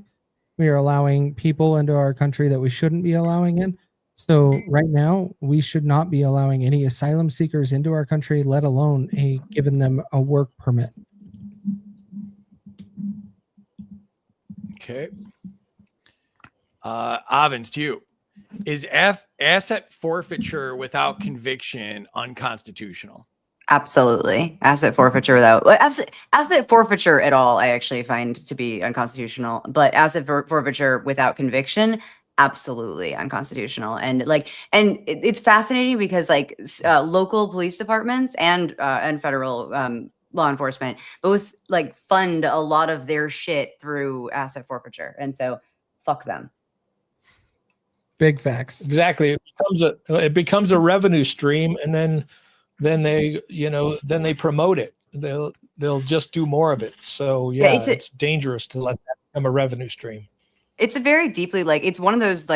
We are allowing people into our country that we shouldn't be allowing in. So right now, we should not be allowing any asylum seekers into our country, let alone giving them a work permit. Okay. Avens, to you. Is asset forfeiture without conviction unconstitutional? absolutely, asset forfeiture asset forfeiture at all, I actually find to be unconstitutional. But asset forfeiture without conviction, absolutely unconstitutional. And it's fascinating because local police departments and federal law enforcement both like fund a lot of their shit through asset forfeiture, and so fuck them. Big facts. Exactly. It becomes a revenue stream, and then they promote it. They'll just do more of it. So yeah, it's dangerous to let that become a revenue stream. It's a very deeply it's one of those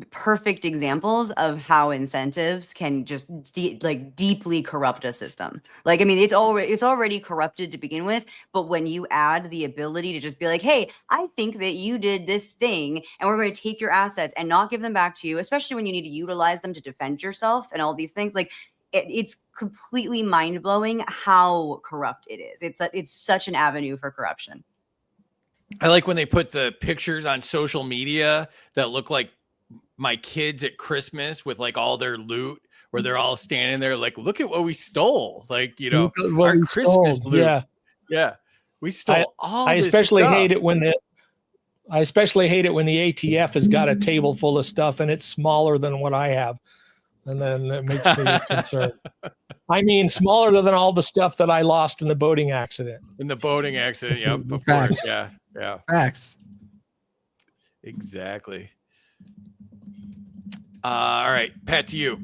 perfect examples of how incentives can just deeply corrupt a system. Like, I mean, it's already corrupted to begin with, but when you add the ability to just be like, hey, I think that you did this thing and we're going to take your assets and not give them back to you, especially when you need to utilize them to defend yourself and all these things, it's completely mind-blowing how corrupt it is. It's such an avenue for corruption. I like when they put the pictures on social media that look like my kids at Christmas with like all their loot, where they're all standing there like, look at what we stole. Like, our Christmas loot. Yeah. We stole all this especially stuff. I especially hate it when the ATF has got a table full of stuff and it's smaller than what I have. And then that makes me concerned. I mean, smaller than all the stuff that I lost in the boating accident. Yep, of course. Yeah. Facts. Exactly. All right, Pat, to you.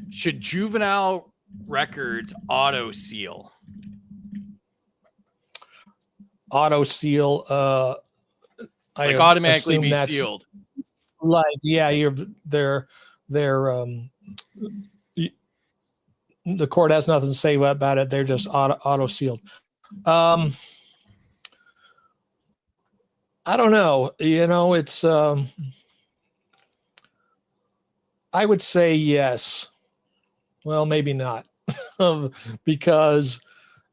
Should juvenile records auto seal? Automatically be sealed. Like, yeah, the court has nothing to say about it. They're just auto sealed. I don't know. It's I would say yes. Well, maybe not. Because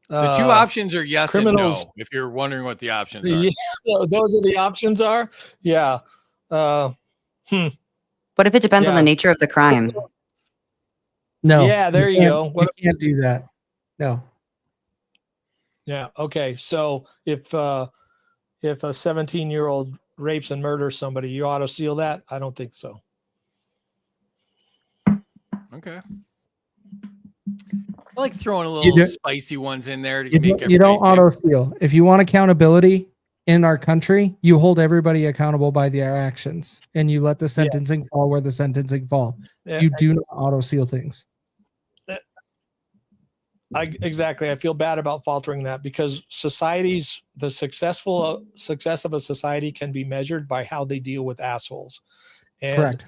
the two options are yes criminals, and no, if you're wondering what the options are. Yeah, those are the options are. Yeah. What if it depends on the nature of the crime? No. Yeah, there you go. You can't do that. No. Yeah. Okay. So if a 17-year-old rapes and murders somebody, you auto seal that? I don't think so. Okay. I like throwing a little spicy ones in there to make you don't auto seal. If you want accountability in our country, you hold everybody accountable by their actions, and you let the sentencing fall where the sentencing fall. Yeah. You do not auto seal things. Exactly. I feel bad about faltering that, because the success of a society can be measured by how they deal with assholes. And correct.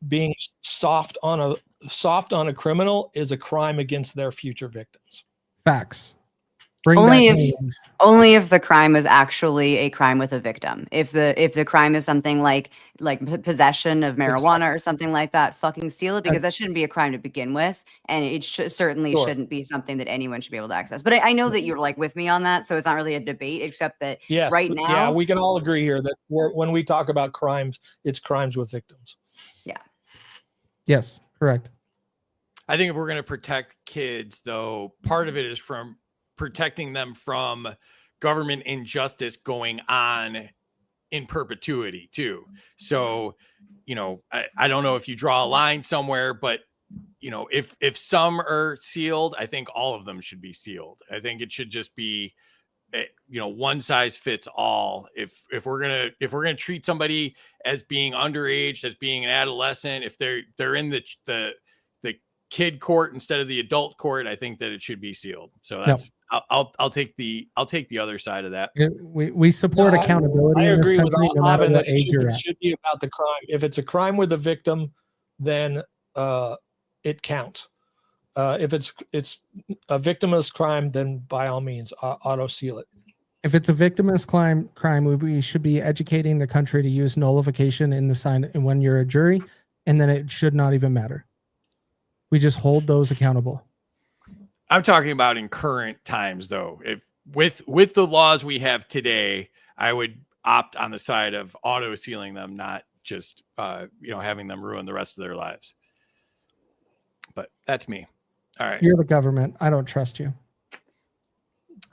Being soft on a criminal is a crime against their future victims. Facts. Only if the crime is actually a crime with a victim. If the crime is something like possession of marijuana or something like that, fucking seal it, because that shouldn't be a crime to begin with, and it certainly shouldn't be something that anyone should be able to access. But I know that you're with me on that, so it's not really a debate, except that right now, yeah, we can all agree here that when we talk about crimes, it's crimes with victims. Yeah. Yes, correct. I think if we're going to protect kids, though, part of it is from protecting them from government injustice going on in perpetuity too. So, I don't know if you draw a line somewhere, but if some are sealed, I think all of them should be sealed. I think it should just be, one size fits all. If we're gonna treat somebody as being underage, as being an adolescent, if they're in the kid court instead of the adult court, I think that it should be sealed. So that's I'll take the other side of that. We support accountability. I agree with no matter what age you're it at. should be about the crime. If it's a crime with a victim, then it counts. If it's a victimless crime, then by all means, auto seal it. If it's a victimless crime, we should be educating the country to use nullification in the sign when you're a jury, and then it should not even matter. We just hold those accountable. I'm talking about in current times, though. If with the laws we have today, I would opt on the side of auto sealing them, not just having them ruin the rest of their lives. But that's me. All right. You're the government. I don't trust you.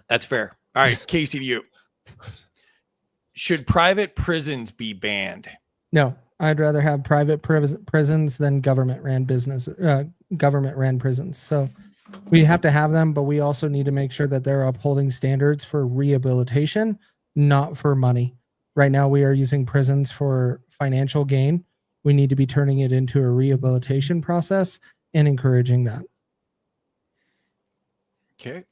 That's fair. All right, Kaecey, to you. Should private prisons be banned? No. I'd rather have private prisons than government ran prisons. So we have to have them, but we also need to make sure that they're upholding standards for rehabilitation, not for money. Right now, we are using prisons for financial gain. We need to be turning it into a rehabilitation process and encouraging that. Okay.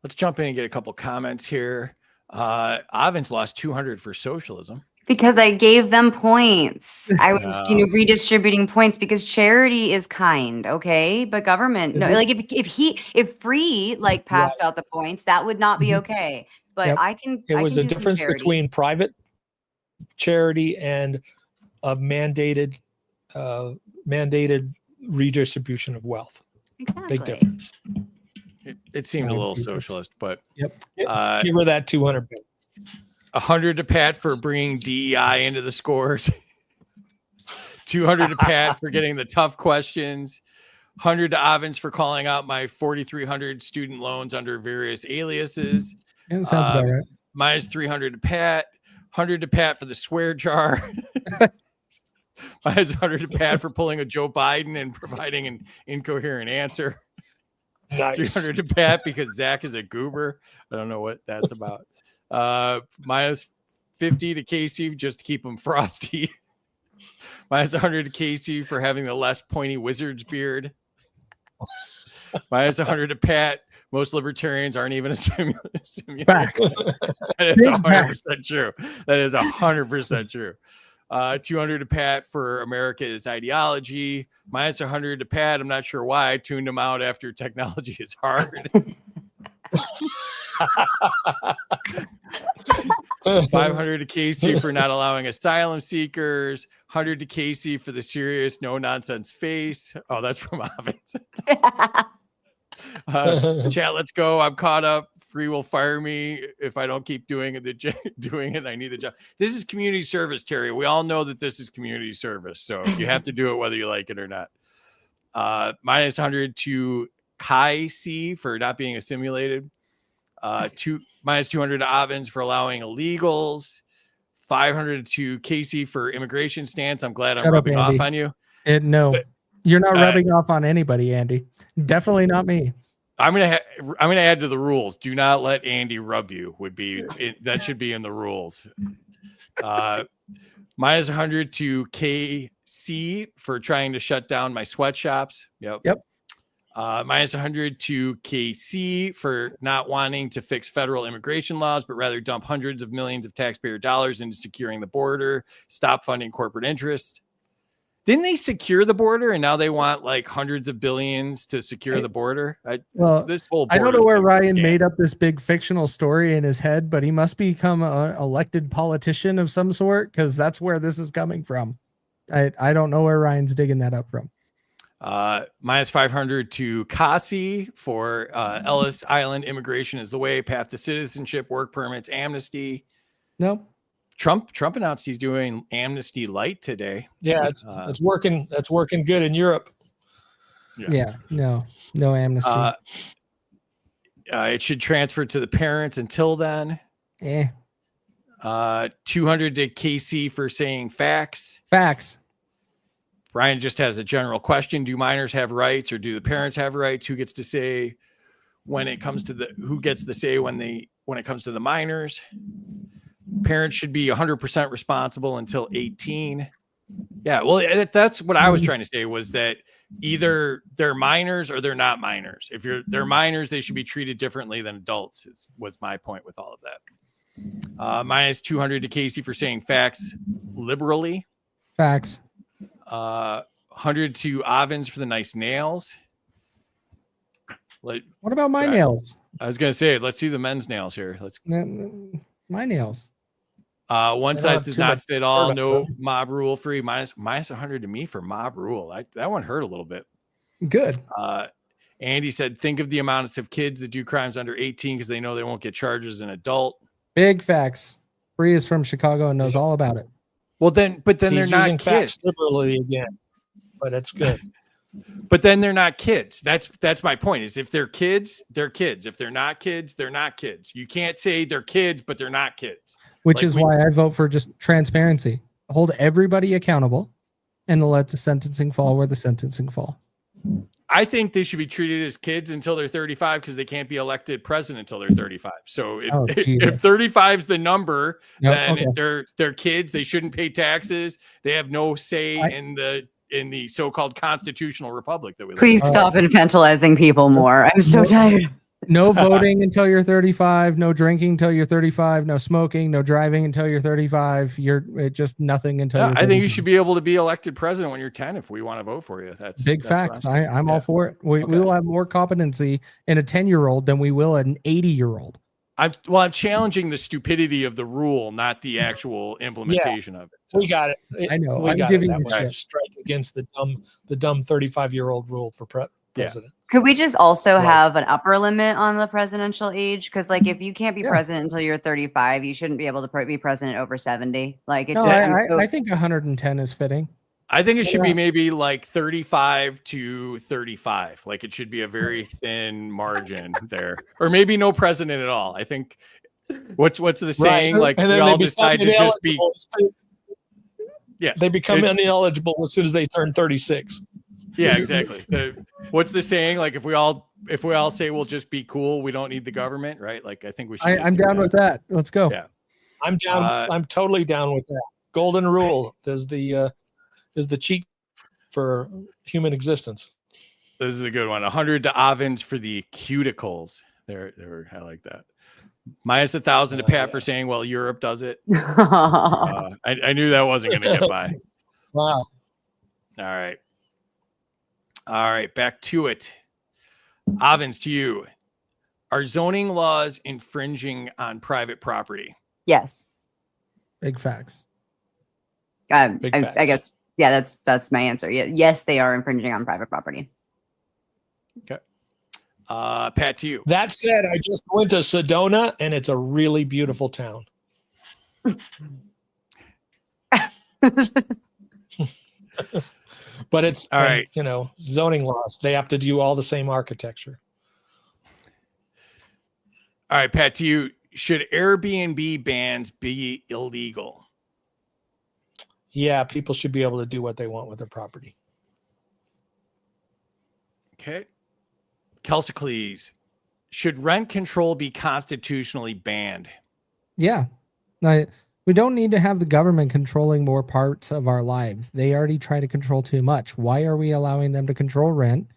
Let's jump in and get a couple comments here. Avens lost 200 for socialism. Because I gave them points. I was, redistributing points because charity is kind, okay? But government, no, like if free like passed out the points, that would not be okay. But I can. It was a a difference between private charity and a mandated redistribution of wealth. Exactly. Big difference. It seemed a little socialist, but give her that 200. 100 to Pat for bringing DEI into the scores. 200 to Pat for getting the tough questions. 100 to Avens for calling out my 4,300 student loans under various aliases. Yeah, sounds about right. Minus 300 to Pat. 100 to Pat for the swear jar. Minus 100 to Pat for pulling a Joe Biden and providing an incoherent answer. Nice. 300 to Pat because Zach is a goober. I don't know what that's about. Minus 50 to Kaecey just to keep him frosty. Minus 100 to Kaecey for having the less pointy wizard's beard. Minus 100 to Pat. Most libertarians aren't even a simulator. That is 100% true. That is 100% true. 200 to Pat for America's ideology. Minus 100 to Pat. I'm not sure why I tuned him out after technology is hard. 500 to Kaecey for not allowing asylum seekers. 100 to Kaecey for the serious no nonsense face. Oh, that's from Avens. Chat, let's go. I'm caught up. Free will fire me if I don't keep doing it. I need the job. This is community service, Terry. We all know that this is community service, so you have to do it whether you like it or not. Minus 100 to Kaecey for not being assimilated. Minus 200 to Avens for allowing illegals. 500 to Kaecey for immigration stance. I'm glad I'm rubbing off on you. No, you're not rubbing off on anybody, Andy. Definitely not me. I'm gonna add to the rules. Do not let Andy rub you. That should be in the rules. Minus 100 to KC for trying to shut down my sweatshops. Yep. Minus 100 to KC for not wanting to fix federal immigration laws, but rather dump hundreds of millions of taxpayer dollars into securing the border. Stop funding corporate interests. Didn't they secure the border and now they want like hundreds of billions to secure the border? I don't know where Ryan made up this big fictional story in his head, but he must become an elected politician of some sort because that's where this is coming from. I don't know where Ryan's digging that up from. Minus 500 to Kaecey for Ellis Island immigration is the way. Path to citizenship, work permits, amnesty. Nope. Trump announced he's doing amnesty light today. Yeah, it's working. That's working good in Europe. Yeah, no amnesty. It should transfer to the parents until then. 200 to Kaecey for saying facts. Brian just has a general question. Do minors have rights or do the parents have rights? Who gets to say when it comes to who gets the say when it comes to the minors? Parents should be 100% responsible until 18. Yeah, well, that's what I was trying to say was that either they're minors or they're not minors. If they're minors, they should be treated differently than adults was my point with all of that. Minus 200 to Kaecey for saying facts liberally. Facts. 100 to Avens for the nice nails. What about my nails? I was going to say, let's see the men's nails here. My nails. One size does not fit all. No mob rule free. Minus 100 to me for mob rule. That one hurt a little bit. Good. Andy said, think of the amounts of kids that do crimes under 18 because they know they won't get charged as an adult. Big facts. Bree is from Chicago and knows all about it. Well, then they're not kids. Liberally again, but that's good. But then they're not kids. That's my point. Is if they're kids, they're kids. If they're not kids, they're not kids. You can't say they're kids, but they're not kids. Which is why I vote for just transparency. hold everybody accountable and let the sentencing fall where the sentencing fall. I think they should be treated as kids until they're 35 because they can't be elected president until they're 35. So if 35 is the number, then they're kids. They shouldn't pay taxes. They have no say in the so-called constitutional republic that we live in. Please stop infantilizing people more. I'm so tired. No voting until you're 35. No drinking until you're 35. No smoking. No driving until you're 35. You're just nothing until. Yeah, you're 35. I think you should be able to be elected president when you're 10 if we want to vote for you. That's big facts. I'm all for it. We will have more competency in a 10-year-old than we will an 80-year-old. I'm challenging the stupidity of the rule, not the actual implementation of it. So. We got it. I know. I'm giving you a strike against the dumb 35-year-old rule for president. Could we just also have an upper limit on the presidential age? Because like, if you can't be president until you're 35, you shouldn't be able to be president over 70. Like, it I think 110 is fitting. I think it should be maybe like 35 to 35. Like, it should be a very thin margin there, or maybe no president at all. I think what's the saying? Like, we all decide to just be. Yeah, they become ineligible as soon as they turn 36. Yeah, exactly. What's the saying? Like, if we all say we'll just be cool, we don't need the government, right? Like, I think we should. I'm down with that. Let's go. Yeah, I'm down. I'm totally down with that. Golden rule is the cheat for human existence. This is a good one. 100 to Avens for the cuticles. There. I like that. Minus 1,000 to Pat for saying, well, Europe does it. I knew that wasn't going to get by. Wow. All right, back to it. Avens, to you. Are zoning laws infringing on private property? Yes. Big facts. I guess, yeah, that's my answer. Yes, they are infringing on private property. Okay. Pat, to you. That said, I just went to Sedona, and it's a really beautiful town. But it's all right. Zoning laws. They have to do all the same architecture. All right, Pat, to you. Should Airbnb bans be illegal? Yeah, people should be able to do what they want with their property. Okay. Kaecey, should rent control be constitutionally banned? Yeah. We don't need to have the government controlling more parts of our lives. They already try to control too much. Why are we allowing them to control rent?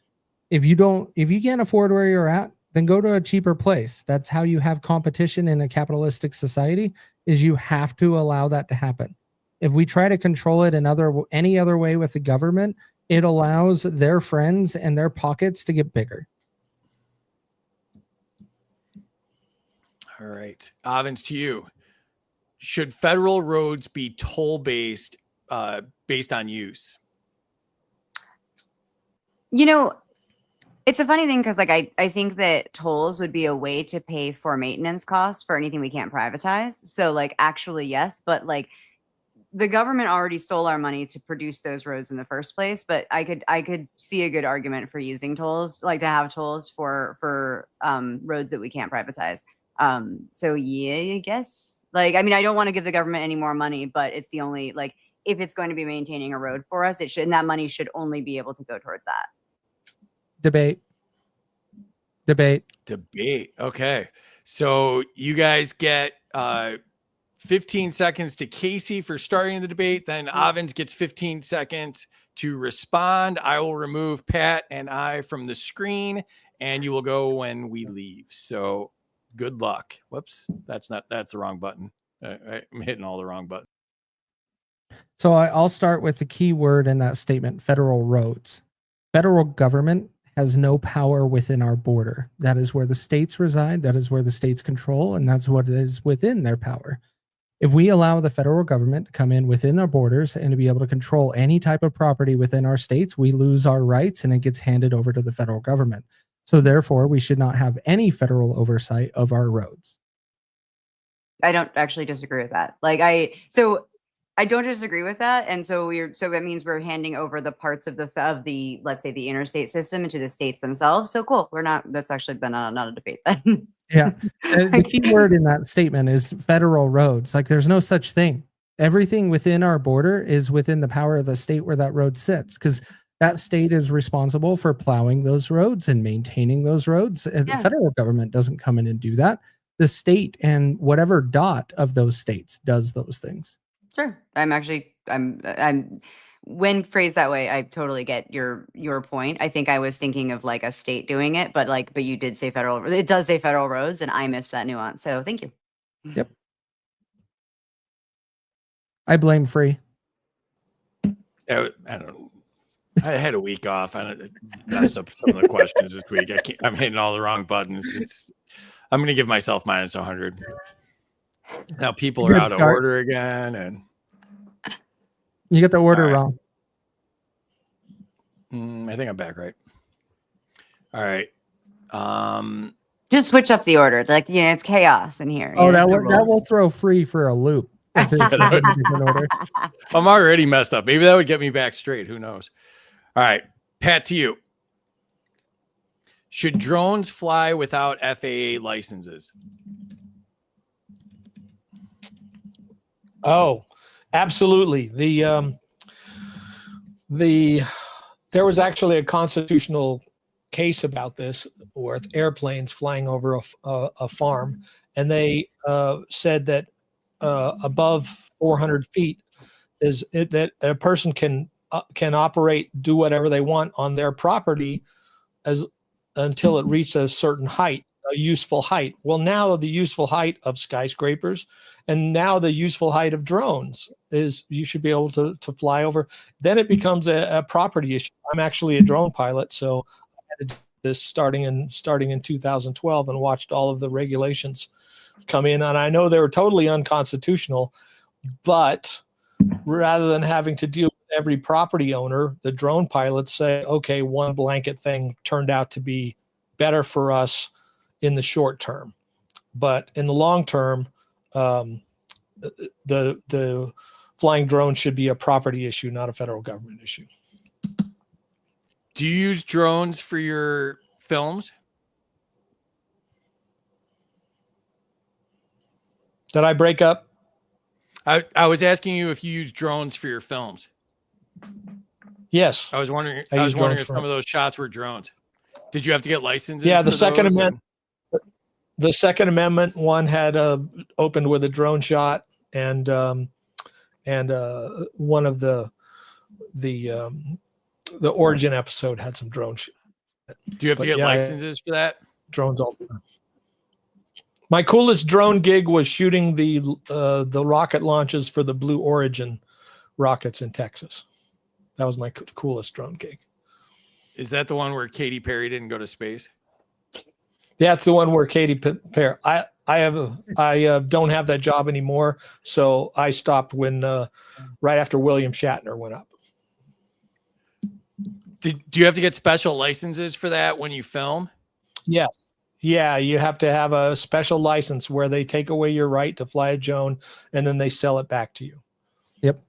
If you can't afford where you're at, then go to a cheaper place. That's how you have competition in a capitalistic society, is you have to allow that to happen. If we try to control it any other way with the government, it allows their friends and their pockets to get bigger. All right. Avens, to you. Should federal roads be toll-based based on use? It's a funny thing because, like, I think that tolls would be a way to pay for maintenance costs for anything we can't privatize. So, like, actually, yes, but like, the government already stole our money to produce those roads in the first place. But I could see a good argument for using tolls, like to have tolls for roads that we can't privatize. So yeah, I guess. Like, I mean, I don't want to give the government any more money, but it's the only, like, if it's going to be maintaining a road for us, and that money should only be able to go towards that. Debate. Okay. So you guys get 15 seconds to Kaecey for starting the debate. Then Avens gets 15 seconds to respond. I will remove Pat and I from the screen, and you will go when we leave. So good luck. Whoops. That's the wrong button. I'm hitting all the wrong buttons. So I'll start with the key word in that statement: federal roads. Federal government has no power within our border. That is where the states reside. That is where the states control, and that's what is within their power. If we allow the federal government to come in within our borders and to be able to control any type of property within our states, we lose our rights and it gets handed over to the federal government. So therefore, we should not have any federal oversight of our roads. I don't actually disagree with that. I don't disagree with that, and so it means we're handing over the parts of the let's say the interstate system into the states themselves. So cool. That's actually not a debate then. Yeah. The key word in that statement is federal roads. Like, there's no such thing. Everything within our border is within the power of the state where that road sits, because that state is responsible for plowing those roads and maintaining those roads. And the federal government doesn't come in and do that. The state and whatever dot of those states does those things. Sure. I'm when phrased that way, I totally get your point. I think I was thinking of like a state doing it, but you did say federal. It does say federal roads, and I missed that nuance. So thank you. Yep. I blame Free. I don't know. I had a week off. I messed up some of the questions this week. I'm hitting all the wrong buttons. I'm going to give myself minus 100. Now people are out of order again, and you get the order wrong. I think I'm back right. All right. Just switch up the order. Like, it's chaos in here. Oh, that will throw Free for a loop. If it's in order. I'm already messed up. Maybe that would get me back straight. Who knows? All right, Pat, to you. Should drones fly without FAA licenses? Oh, absolutely. There was actually a constitutional case about this with airplanes flying over a farm, and they said that above 400 feet that a person can operate, do whatever they want on their property until it reaches a certain height, a useful height. Well, now the useful height of skyscrapers and now the useful height of drones is you should be able to fly over. Then it becomes a property issue. I'm actually a drone pilot, so I did this starting in 2012 and watched all of the regulations come in, and I know they were totally unconstitutional, but rather than having to deal with every property owner, the drone pilots say, okay, one blanket thing turned out to be better for us in the short term, but in the long term, the flying drone should be a property issue, not a federal government issue. Do you use drones for your films? Did I break up? I was asking you if you use drones for your films. Yes. I was wondering if some of those shots were drones. Did you have to get licenses? Yeah, the Second Amendment. The Second Amendment one had opened with a drone shot, and one of the Origin episode had some drone shit. Do you have to get licenses for that? Drones all the time. My coolest drone gig was shooting the rocket launches for the Blue Origin rockets in Texas. That was my coolest drone gig. Is that the one where Katy Perry didn't go to space? That's the one where Katy Perry. I don't have that job anymore, so I stopped when right after William Shatner went up. Do you have to get special licenses for that when you film? Yes. Yeah, you have to have a special license where they take away your right to fly a drone, and then they sell it back to you. Yep.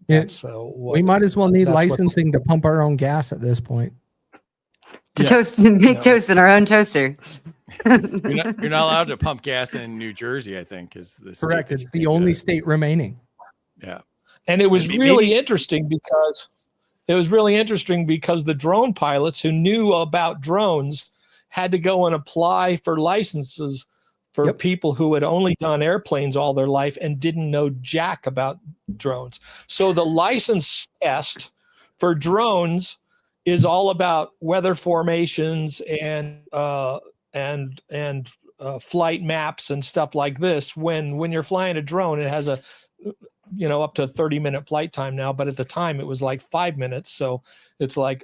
We might as well need licensing to pump our own gas at this point. To make toast in our own toaster. You're not allowed to pump gas in New Jersey, I think, is the correct. It's the only state remaining. Yeah. And it was really interesting because the drone pilots who knew about drones had to go and apply for licenses for people who had only done airplanes all their life and didn't know jack about drones. So the license test for drones is all about weather formations and flight maps and stuff like this. When you're flying a drone, it has a up to 30-minute flight time now, but at the time it was like 5 minutes. So it's like,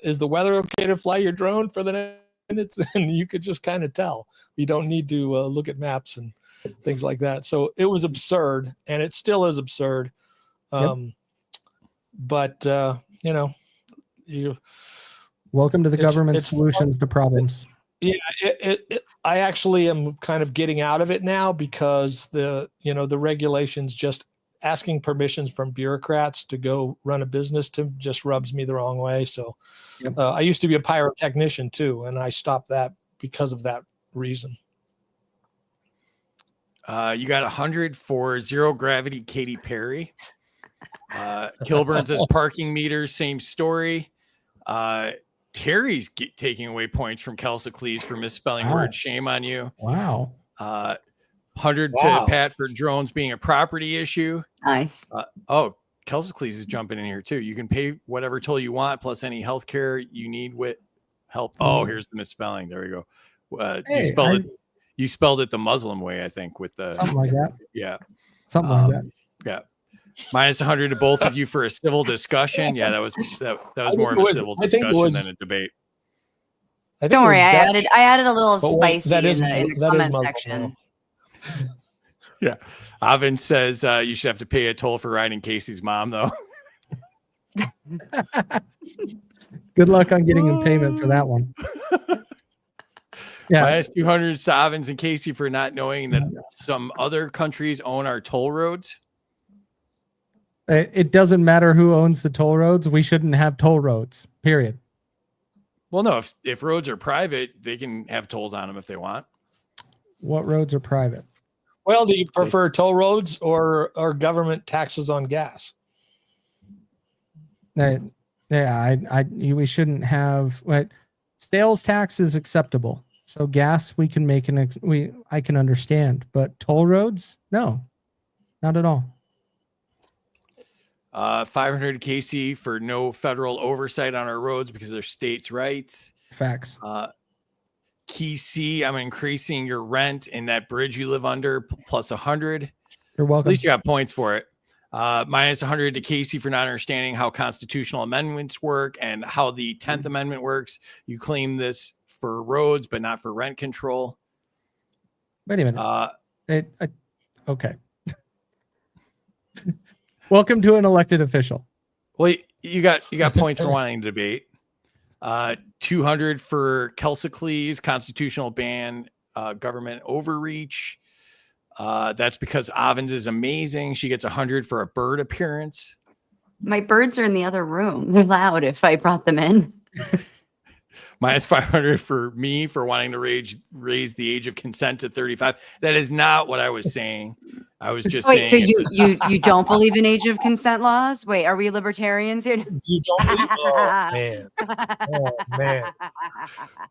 is the weather okay to fly your drone for the next minutes? And you could just kind of tell. You don't need to look at maps and things like that. So it was absurd, and it still is absurd. But you welcome to the government solutions to problems. Yeah, I actually am kind of getting out of it now because the regulations, just asking permissions from bureaucrats to go run a business just rubs me the wrong way. So I used to be a pyrotechnician too, and I stopped that because of that reason. You got 100 for zero gravity Katy Perry. Kilburn says parking meters, same story. Terry's taking away points from Kelsey for misspelling Wow. words. Shame on you. Wow. 100 Wow. to Pat for drones being a property issue. Nice. Kelsey is jumping in here too. You can pay whatever toll you want, plus any health care you need with help. Oh, here's the misspelling. There we go. Hey, you spelled it the Muslim way, I think, with the something like that. yeah. Something like that. Yeah. Minus 100 to both of you for a civil discussion. Yeah, that was more of a civil discussion than a debate. Don't worry, I added a little spicy in the comment Muslim, section. Yeah. Avens says you should have to pay a toll for riding Kaecey's mom, though. Good luck on getting in payment for that one. Yeah. Minus 200 to Avens and Kaecey for not knowing that some other countries own our toll roads. It doesn't matter who owns the toll roads. We shouldn't have toll roads, period. Well, no, if roads are private, they can have tolls on them if they want. What roads are private? Well, do you prefer toll roads or government taxes on gas? We shouldn't have sales tax is acceptable. So gas we can make I can understand, but toll roads, no, not at all. 500 Kaecey for no federal oversight on our roads because they're states' rights. Facts. Kaecey, I'm increasing your rent in that bridge you live under plus 100. You're welcome. At least you got points for it. Minus 100 to Kaecey for not understanding how constitutional amendments work and how the 10th Amendment works. You claim this for roads, but not for rent control. Wait a minute. Okay. Welcome to an elected official. Well, you got points for wanting to debate. 200 for Kelsey, constitutional ban, government overreach. That's because Avens is amazing. She gets 100 for a bird appearance. My birds are in the other room. They're loud if I brought them in. Minus 500 for me for wanting to raise the age of consent to 35. That is not what I was saying. I was just saying. Wait, so you don't believe in age of consent laws? Wait, are we libertarians here? You don't believe? Oh man. Oh man.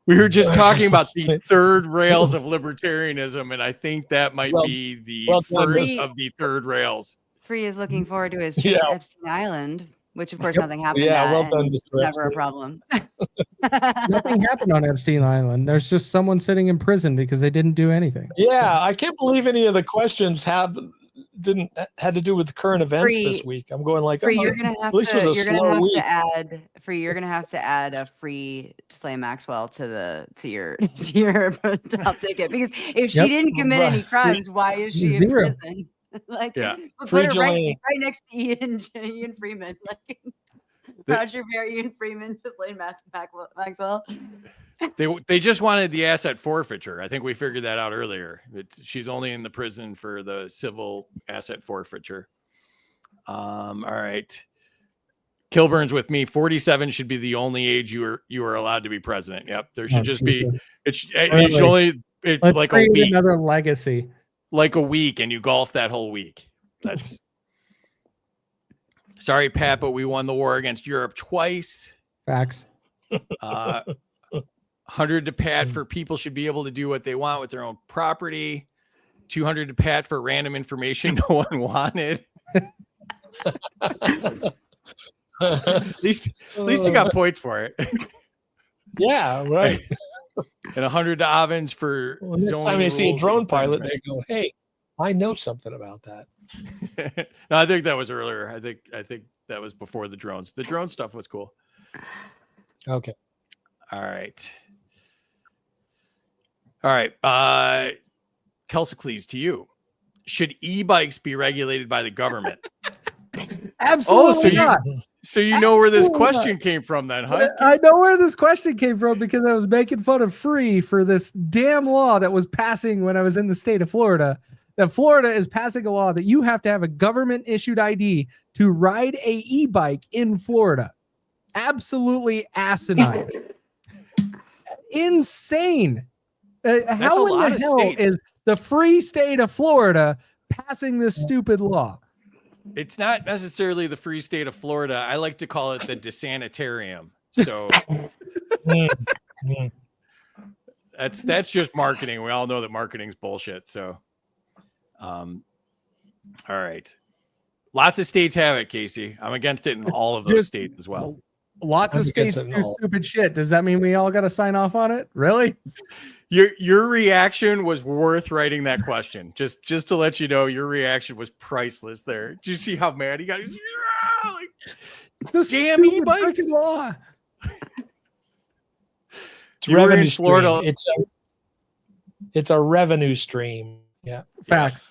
We were just talking about the third rails of libertarianism, and I think that might be the first of the third rails. Free is looking forward to his trip to Epstein Island, which of course nothing happened. Yeah, well done, it's Mr. never a problem. Nothing happened on Epstein Island. There's just someone sitting in prison because they didn't do anything. Yeah, I can't believe any of the questions had to do with current events this week. I'm going like, Free, you're gonna have to add a free Ghislaine Maxwell to your top ticket, because if she didn't commit any crimes, why is she in prison? Put her right next to Ian Freeman, like Roger Ver, Ian Freeman, Ghislaine Maxwell. They just wanted the asset forfeiture. I think we figured that out earlier. She's only in the prison for the civil asset forfeiture. All right. Kilburn's with me. 47 should be the only age you are allowed to be president. Yep. There should just be. You should only. It's like a week. Another legacy. Like a week, and you golf that whole week. That's. Sorry, Pat, but we won the war against Europe twice. Facts. 100 to Pat for people should be able to do what they want with their own property. 200 to Pat for random information no one wanted. At least you got points for it. Yeah, right. And 100 to Avens for next time they see a drone pilot, they go, "Hey, I know something about that." No, I think that was earlier. I think that was before the drones. The drone stuff was cool. Okay. All right. Kelsey, to you. Should e-bikes be regulated by the government? Absolutely not. So you know where this question came from then, huh? I know where this question came from because I was making fun of Free for this damn law that was passing when I was in the state of Florida. That Florida is passing a law that you have to have a government issued ID to ride a e-bike in Florida. Absolutely asinine. Insane. How in the hell is the free state of Florida passing this stupid law. It's not necessarily the free state of Florida. I like to call it the desanitarium. So that's just marketing. We all know that marketing's bullshit. So, all right. Lots of states have it, Kaecey. I'm against it in all of those states as well. Lots of states do stupid shit. Does that mean we all got to sign off on it? Really? Your reaction was worth writing that question. Just to let you know, your reaction was priceless there. Did you see how mad he got? He's like, damn e-bikes. Law. It's You were in revenue Florida. stream. It's a revenue stream. Yeah. Facts.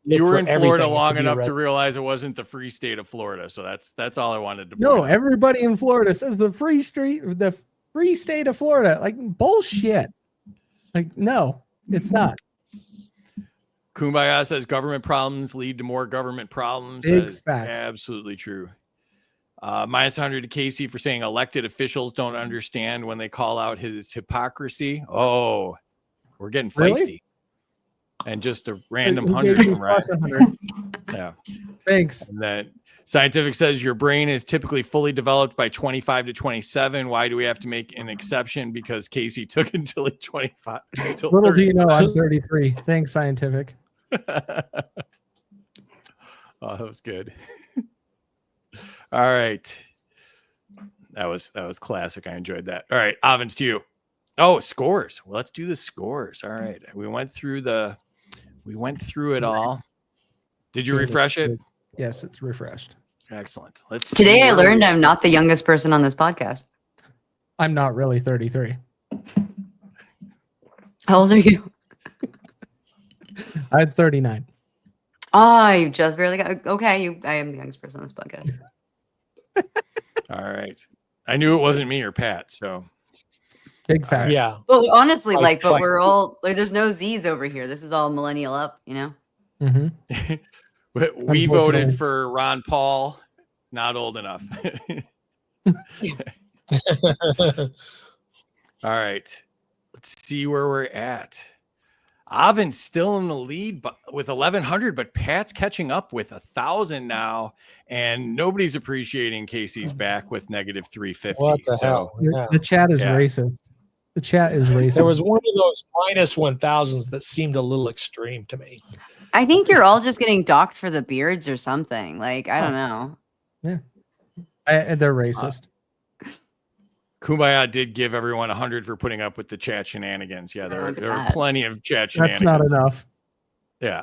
You were in Florida Everything long to be enough red. to realize it wasn't the free state of Florida. So that's all I wanted to. No, point out. everybody in Florida says the free state of Florida. Like bullshit. Like, no, it's not. Kumbaya says government problems lead to more government problems. Big That is facts. absolutely true. Minus 100 to Kaecey for saying elected officials don't understand when they call out his hypocrisy. Oh, we're getting feisty. Really? And just a random Who 100 gave you from Ryan. plus 100? Yeah. Thanks. And then Scientific says your brain is typically fully developed by 25 to 27. Why do we have to make an exception? Because Kaecey took until 25. Until Little 30. do you know, I'm 33. Thanks, Scientific. Oh, that was good. All right. That was classic. I enjoyed that. All right, Avens, to you. Oh, scores. Well, let's do the scores. All right. We went through it all. Did you refresh it? Yes, it's refreshed. Excellent. Let's see Today I where learned we- I'm not the youngest person on this podcast. I'm not really 33. How old are you? I'm 39. Oh, you just barely got okay. I am the youngest person on this podcast. All right. I knew it wasn't me or Pat, so Big facts. Yeah. Well, honestly, Like, but like- we're all like, there's no Z's over here. This is all millennial up, you know. Mm-hmm. we Unfortunately. voted for Ron Paul. Not old enough. All right. Let's see where we're at. Avens still in the lead but with 1,100, but Pat's catching up with 1,000 now, and nobody's appreciating Casey's back with negative 350. What the so hell? Yeah. The chat is Yeah. racist. The chat is racist. There was one of those minus 1,000s that seemed a little extreme to me. I think you're all just getting docked for the beards or something. Like, I don't know. They're racist. Kumbaya did give everyone 100 for putting up with the chat shenanigans. Yeah, there Look at are that. plenty of chat That's shenanigans. not enough. Yeah.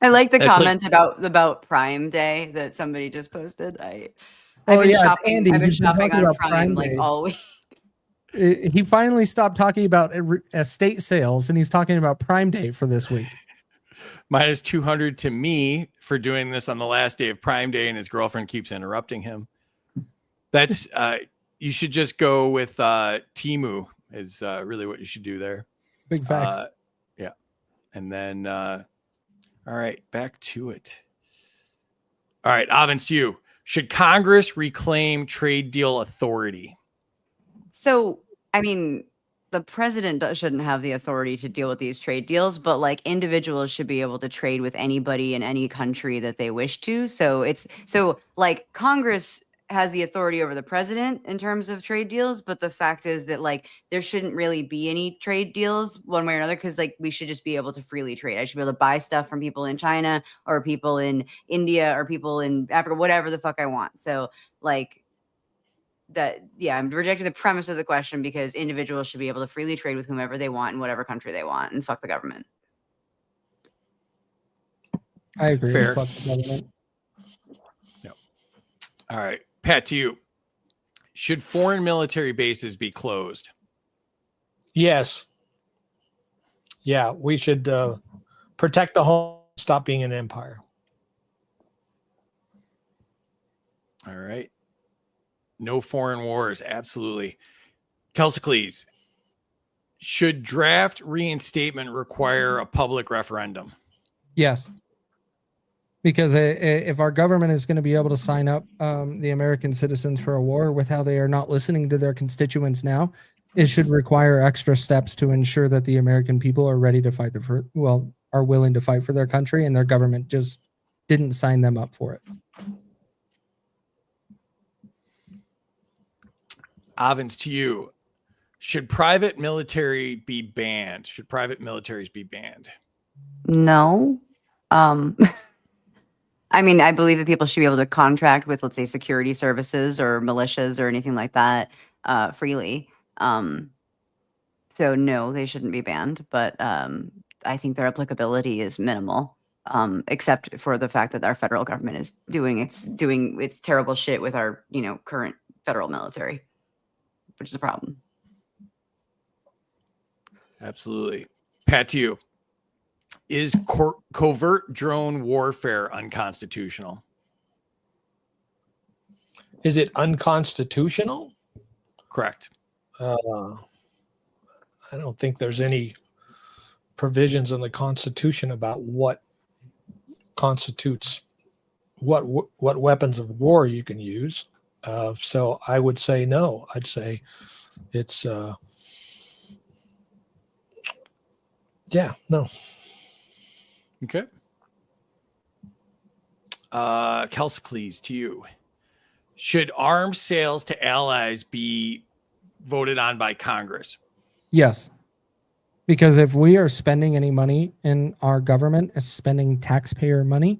I like the It's like- comment about Prime Day that somebody just posted. I've Oh, been yeah, it's shopping. Andy. I've been He's been shopping talking on about Prime, Prime like Day. all week. He finally stopped talking about estate sales, and he's talking about Prime Day for this week. Minus 200 to me for doing this on the last day of Prime Day, and his girlfriend keeps interrupting him. That's you should just go with Temu is really what you should do there. Big facts. Yeah. And then all right, back to it. All right, Avens, to you. Should Congress reclaim trade deal authority? So, I mean, the president shouldn't have the authority to deal with these trade deals, but like individuals should be able to trade with anybody in any country that they wish to. So like Congress has the authority over the president in terms of trade deals, but the fact is that like there shouldn't really be any trade deals one way or another, because like we should just be able to freely trade. I should be able to buy stuff from people in China or people in India or people in Africa, whatever the fuck I want. So like that, yeah, I'm rejecting the premise of the question because individuals should be able to freely trade with whomever they want in whatever country they want, and fuck the government. I agree. fair. Fuck the government. All right, Pat, to you. Should foreign military bases be closed? Yes. Yeah, we should protect the home, stop being an empire. All right. No foreign wars. Absolutely. Kelsicles, should draft reinstatement require a public referendum? Yes. Because if our government is going to be able to sign up the American citizens for a war with how they are not listening to their constituents now, it should require extra steps to ensure that the American people are ready to fight are willing to fight for their country, and their government just didn't sign them up for it. Avens, to you. Should private military be banned? Should private militaries be banned? No. I mean, I believe that people should be able to contract with, let's say, security services or militias or anything like that freely. So no, they shouldn't be banned, but I think their applicability is minimal, except for the fact that our federal government is doing its terrible shit with our, current federal military, which is a problem. Absolutely. Pat, to you. Is covert drone warfare unconstitutional? Is it unconstitutional? Correct. I don't think there's any provisions in the Constitution about what constitutes what weapons of war you can use. So I would say no. I'd say it's no. Okay. Kelsey, to you. Should arms sales to allies be voted on by Congress? Yes. Because if we are spending any money in our government is spending taxpayer money,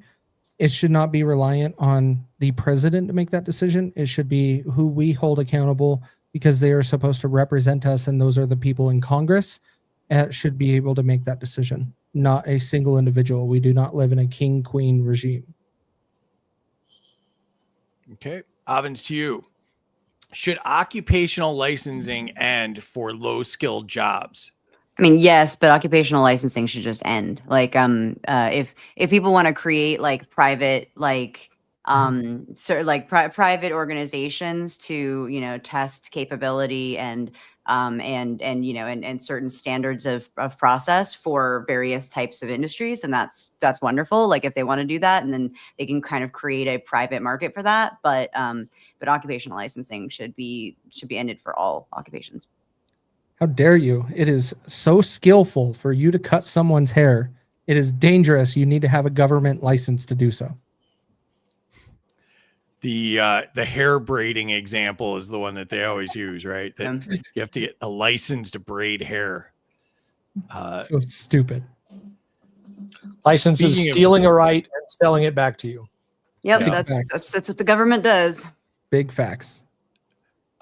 it should not be reliant on the president to make that decision. It should be who we hold accountable, because they are supposed to represent us, and those are the people in Congress should be able to make that decision, not a single individual. We do not live in a king-queen regime. Okay. Avens, to you. Should occupational licensing end for low-skilled jobs? I mean, yes, but occupational licensing should just end. Like, if people want to create like private, like, private organizations to, test capability and certain standards of process for various types of industries, and that's wonderful. Like if they want to do that, and then they can kind of create a private market for that. But occupational licensing should be ended for all occupations. How dare you? It is so skillful for you to cut someone's hair. It is dangerous. You need to have a government license to do so. The hair braiding example is the one that they always use, right? That you have to get a license to braid hair. So stupid. License is stealing a right and selling it back to you. Yep, Yeah. that's what the government does. Big facts.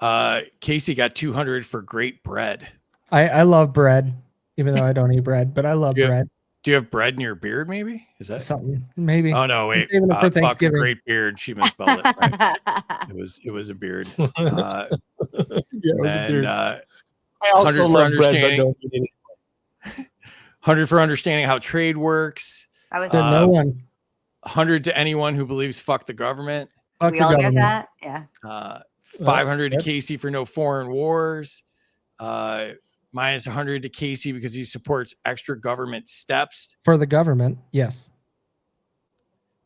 Kaecey got 200 for great bread. I love bread, even though I don't eat bread, but I love bread. Do you have bread in your beard, maybe? Is that Something, maybe. Oh, no, wait. Saving it for Thanksgiving. Great beard. She misspelled it. Right? It was a beard. Yeah, it was a beard. I also love bread, but don't eat it. 100 for understanding how trade works. I was No one. 100 to anyone who believes fuck the government. Fuck we the all get government. that, yeah. 500 to Kaecey for no foreign wars. Minus 100 to Kaecey because he supports extra government steps. For the government, yes.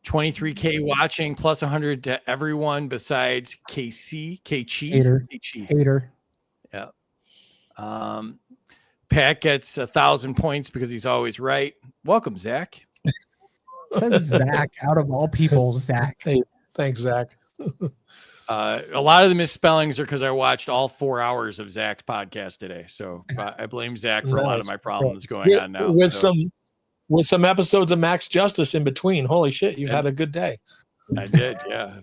23K watching plus 100 to everyone besides Kaecey. Hater. Yeah. Pat gets 1,000 points because he's always right. Welcome, Zach. Says Zach, out of all people, Zach. Hey, thanks, Zach. A lot of the misspellings are because I watched all 4 hours of Zach's podcast today. So I blame Zach for a lot of my problems going on now. With some episodes of Max Justice in between. Holy shit, you had a good day. I did, yeah.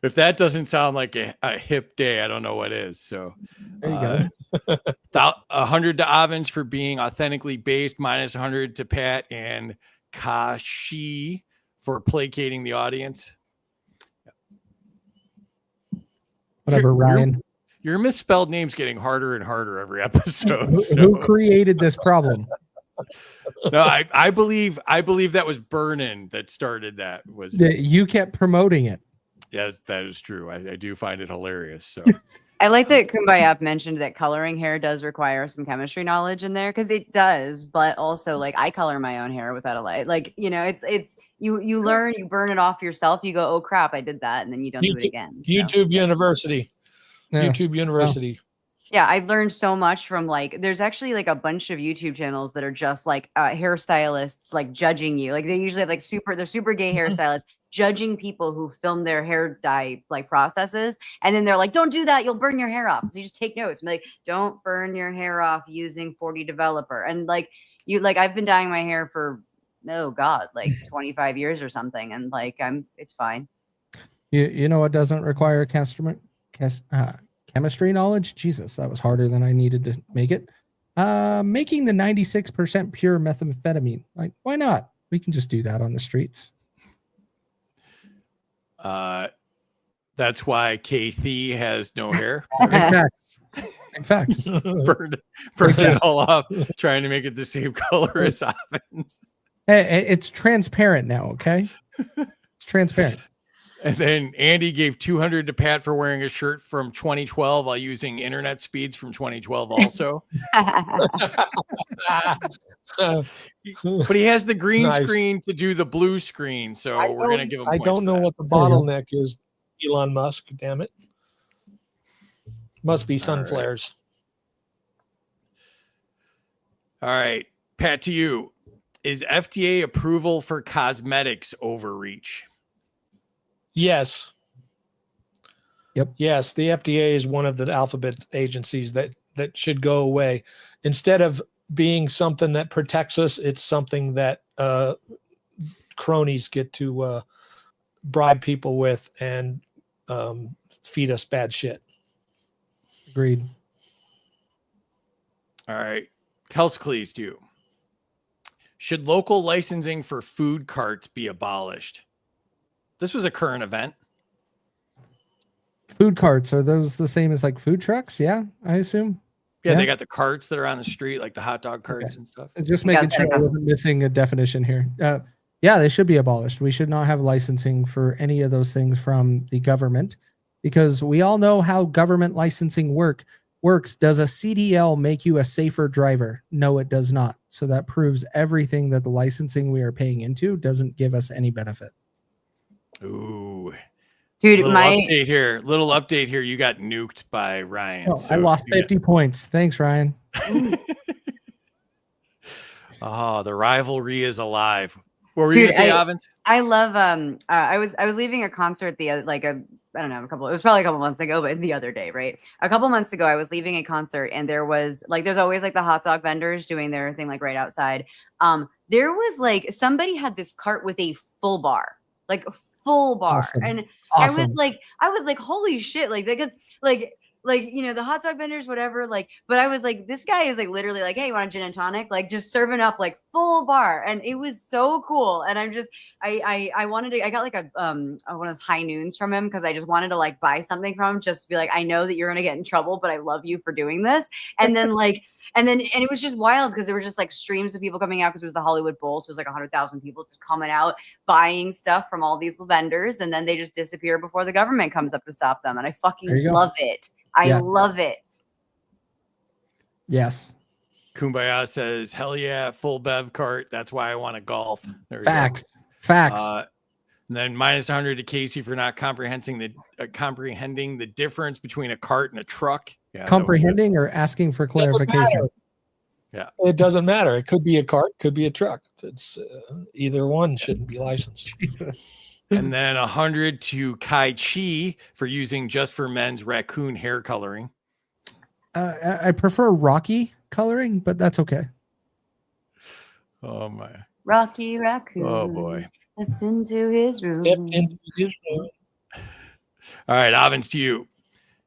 If that doesn't sound like a hip day, I don't know what is. So there you go. 100 to Avens for being authentically based, minus 100 to Pat and Kaecey for placating the audience. Whatever, Ryan. Your misspelled name's getting harder and harder every episode. Who created this problem? No, I believe that was Burnin that started that. You kept promoting it. Yeah, that is true. I do find it hilarious. So I like that Kumbaya mentioned that coloring hair does require some chemistry knowledge in there, because it does, but also like I color my own hair without a light. Like, it's you learn, you burn it off yourself, you go, oh crap, I did that, and then you don't do it again. So. YouTube University. Yeah. YouTube University. Yeah, I've learned so much from like there's actually like a bunch of YouTube channels that are just like hairstylists like judging you. Like they usually have like they're super gay hairstylists judging people who film their hair dye like processes. And then they're like, don't do that, you'll burn your hair off. So you just take notes. I'm like, don't burn your hair off using 40 developer. And like I've been dyeing my hair for oh God, like 25 years or something. And like it's fine. You know what doesn't require chemistry knowledge? Jesus, that was harder than I needed to make it. Making the 96% pure methamphetamine. Like, why not? We can just do that on the streets. That's why Kaecey has no hair. In fact, burned it all off, trying to make it the same color as Avens. Hey, it's transparent now, okay? It's transparent. And then Andy gave 200 to Pat for wearing a shirt from 2012 while using internet speeds from 2012 also. But he has the green screen to do the blue screen, so we're going to give him I points don't for know that. what the bottleneck is, Elon Musk, damn it. Must be sun flares. All right, Pat, to you. Is FDA approval for cosmetics overreach? Yes. Yep. Yes, the FDA is one of the alphabet agencies that should go away. Instead of being something that protects us, it's something that cronies get to bribe people with and feed us bad shit. Agreed. All right. Telscles, to you. Should local licensing for food carts be abolished? This was a current event. Food carts, are those the same as like food trucks? Yeah, I assume. Yeah, they got the carts that are on the street, like the hot dog carts and stuff. Just making sure I wasn't missing a definition here. Yeah, they should be abolished. We should not have licensing for any of those things from the government because we all know how government licensing works. Does a CDL make you a safer driver? No, it does not. So that proves everything that the licensing we are paying into doesn't give us any benefit. Ooh. Dude, little update here. You got nuked by Ryan. Oh, I lost 50 points. Thanks, Ryan. Oh, the rivalry is alive. What were you gonna say, Avens? I love I was leaving a concert it was probably a couple months ago, but the other day, right? A couple months ago, I was leaving a concert and there was there's always like the hot dog vendors doing their thing like right outside. There was like somebody had this cart with a full bar. Like a full bar. Awesome. And Awesome. I was like, holy shit. Like, because the hot dog vendors, whatever, but I was like, this guy is like literally like, hey, you want a gin and tonic? Like just serving up like full bar. And it was so cool. And I'm just, I got like one of those high noons from him because I just wanted to like buy something from him just to be like, I know that you're going to get in trouble, but I love you for doing this. And then and it was just wild because there were just like streams of people coming out because it was the Hollywood Bowl. So it was like 100,000 people just coming out, buying stuff from all these vendors. And then they just disappear before the government comes up to stop them. And I fucking love it. I love it. Yes. Kumbaya says, hell yeah, full bev cart. That's why I want to golf. Facts. And then minus 100 to Kaecey for not comprehending the difference between a cart and a truck. Yeah, comprehending or asking for clarification. Yeah. It doesn't matter. It could be a cart, could be a truck. It's either one shouldn't be licensed. Jesus. And then 100 to Kaecey for using just for men's raccoon hair coloring. I prefer Rocky coloring, but that's okay. Oh my. Rocky Raccoon. Oh boy. Stepped into his room. All right, Avens, to you.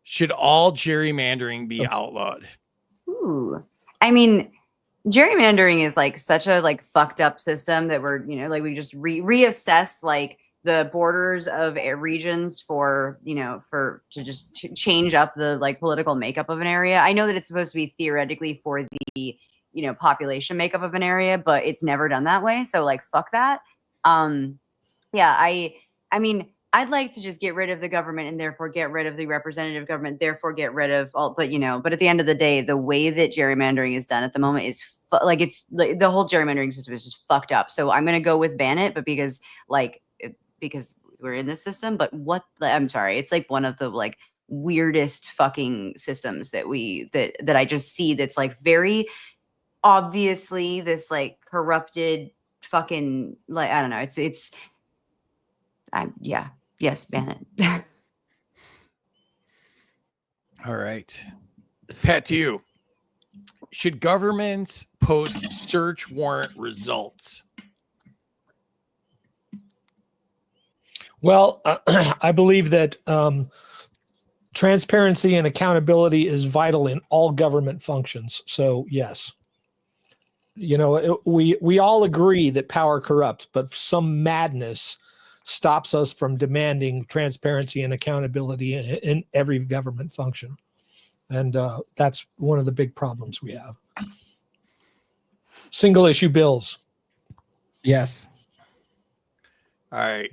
Should all gerrymandering be outlawed? Ooh. I mean, gerrymandering is like such a like fucked up system that we're, we just reassess like the borders of regions to change up the like political makeup of an area. I know that it's supposed to be theoretically for the population makeup of an area, but it's never done that way. So like fuck that. I mean, I'd like to just get rid of the government and therefore get rid of the representative government, therefore get rid of all, but at the end of the day, the way that gerrymandering is done at the moment is the whole gerrymandering system is just fucked up. So I'm going to go with ban it, but because we're in this system, but I'm sorry. It's like one of the like weirdest fucking systems that I just see, that's like very obviously this like corrupted fucking, like, I don't know, yes, ban it. All right. Pat, to you. Should governments post search warrant results? Well, I believe that transparency and accountability is vital in all government functions. So yes, we all agree that power corrupts, but some madness stops us from demanding transparency and accountability in every government function. And that's one of the big problems we have. Single issue bills. Yes. All right.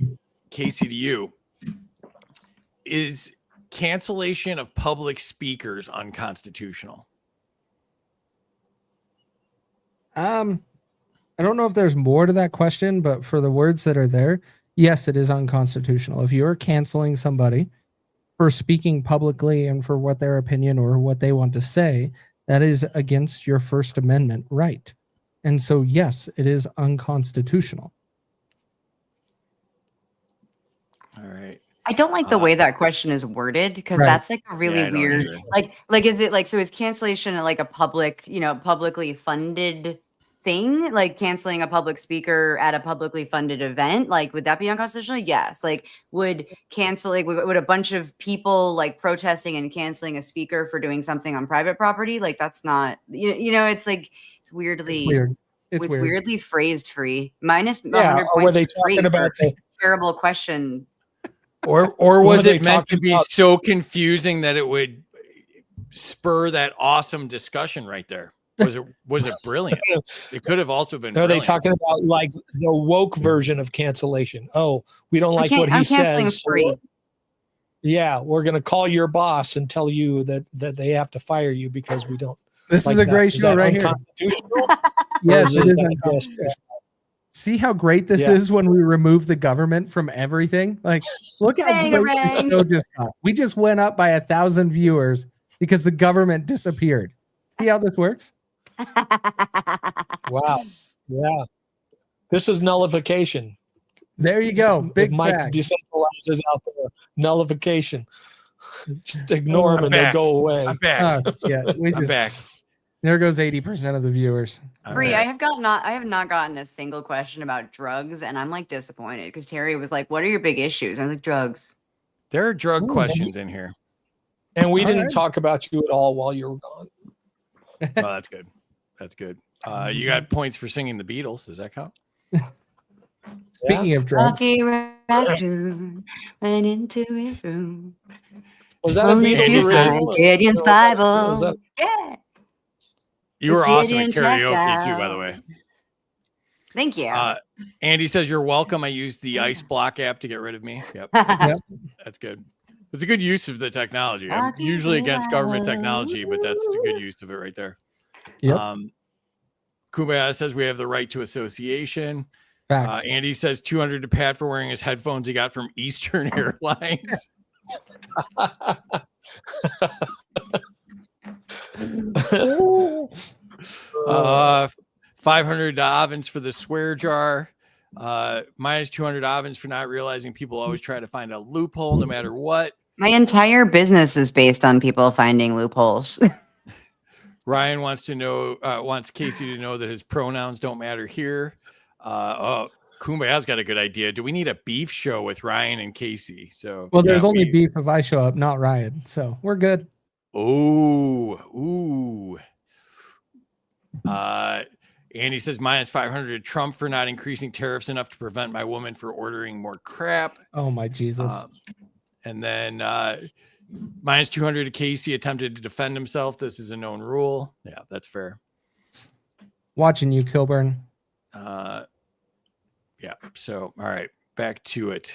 Kaecey, to you. Is cancellation of public speakers unconstitutional? I don't know if there's more to that question, but for the words that are there, yes, it is unconstitutional. If you're canceling somebody for speaking publicly and for what their opinion or what they want to say, that is against your First Amendment right. And so, yes, it is unconstitutional. All right. I don't like the way that question is worded, because Right. that's like a really I don't weird, either. like, is it like, so is cancellation like a public, publicly funded thing? Like canceling a public speaker at a publicly funded event? Like, would that be unconstitutional? Yes. Like, would a bunch of people like protesting and canceling a speaker for doing something on private property? Like, that's not, it's like, it's weirdly, Weird. it's weird. weirdly phrased free. Minus 100 Yeah, or were points they for free talking about for terrible question. Or What was are they it meant to talking be about? so confusing that it would spur that awesome discussion right there? Was it brilliant? It could have also been Are they brilliant. talking about like the woke version of cancellation? Oh, we don't like what he I'm canceling says. free. So, yeah, we're going to call your boss and tell you that they have to fire you because we don't. This like is a that. great Is show that right here. unconstitutional? Yes, Or it is is that unconstitutional. See how great this Yeah. is when we remove the government from everything? Like, look how great Bangarang. this show just got. We just went up by 1,000 viewers because the government disappeared. See how this works? Wow. Yeah. This is nullification. There you go. If Big Mike facts. decentralizes out there, nullification. Just ignore them I'm and back. they'll go away. I'm back. Yeah, we I'm just back. there goes 80% of the viewers. I'm Free. back. I have not gotten a single question about drugs, and I'm like disappointed because Terry was like, "What are your big issues?" I'm like, "Drugs." There are drug Ooh. questions in here. And we All didn't right. talk about you at all while you were gone. Oh, that's good. That's good. You got points for singing the Beatles. Does that count? Speaking of drugs, Rocky Raccoon went into his room. Was that a Only Andy to Beatles says- find original? Gideon's Was Bible. that- Yeah. You were It's awesome at Gideon checked karaoke too, by the out. way. Thank you. Andy says you're welcome. I used the Ice Block app to get rid of me. Yep, Yep. that's good. It's a good use of the technology. I'm Rocky usually against government Raccoon. technology, but that's a good use of it right there. Yep. Kumbaya says we have the right to association. facts. Andy says 200 to Pat for wearing his headphones he got from Eastern Airlines. 500 to Avens for the swear jar. Minus 200 Avens for not realizing people always try to find a loophole no matter what. My entire business is based on people finding loopholes. Ryan wants to know, wants Kaecey to know that his pronouns don't matter here. Kumbaya's got a good idea. Do we need a beef show with Ryan and Kaecey? So, Well, there's yeah, only beef if I show up, not Ryan. So we're good. Ooh. Andy says minus 500 to Trump for not increasing tariffs enough to prevent my woman for ordering more crap. Oh my Jesus. And then minus 200 to Kaecey attempted to defend himself. This is a known rule. Yeah, that's fair. Watching you, Kilburn. Yeah. So, all right, back to it.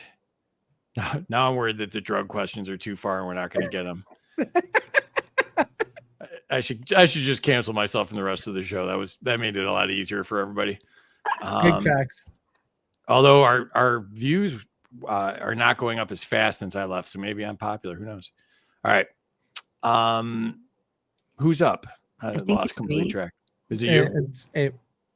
Now I'm worried that the drug questions are too far and we're not going to get them. I should just cancel myself from the rest of the show. That made it a lot easier for everybody. Big facts. Although our views are not going up as fast since I left, so maybe I'm popular. Who knows? All right. Who's up? I think lost it's complete me. track. Is it you?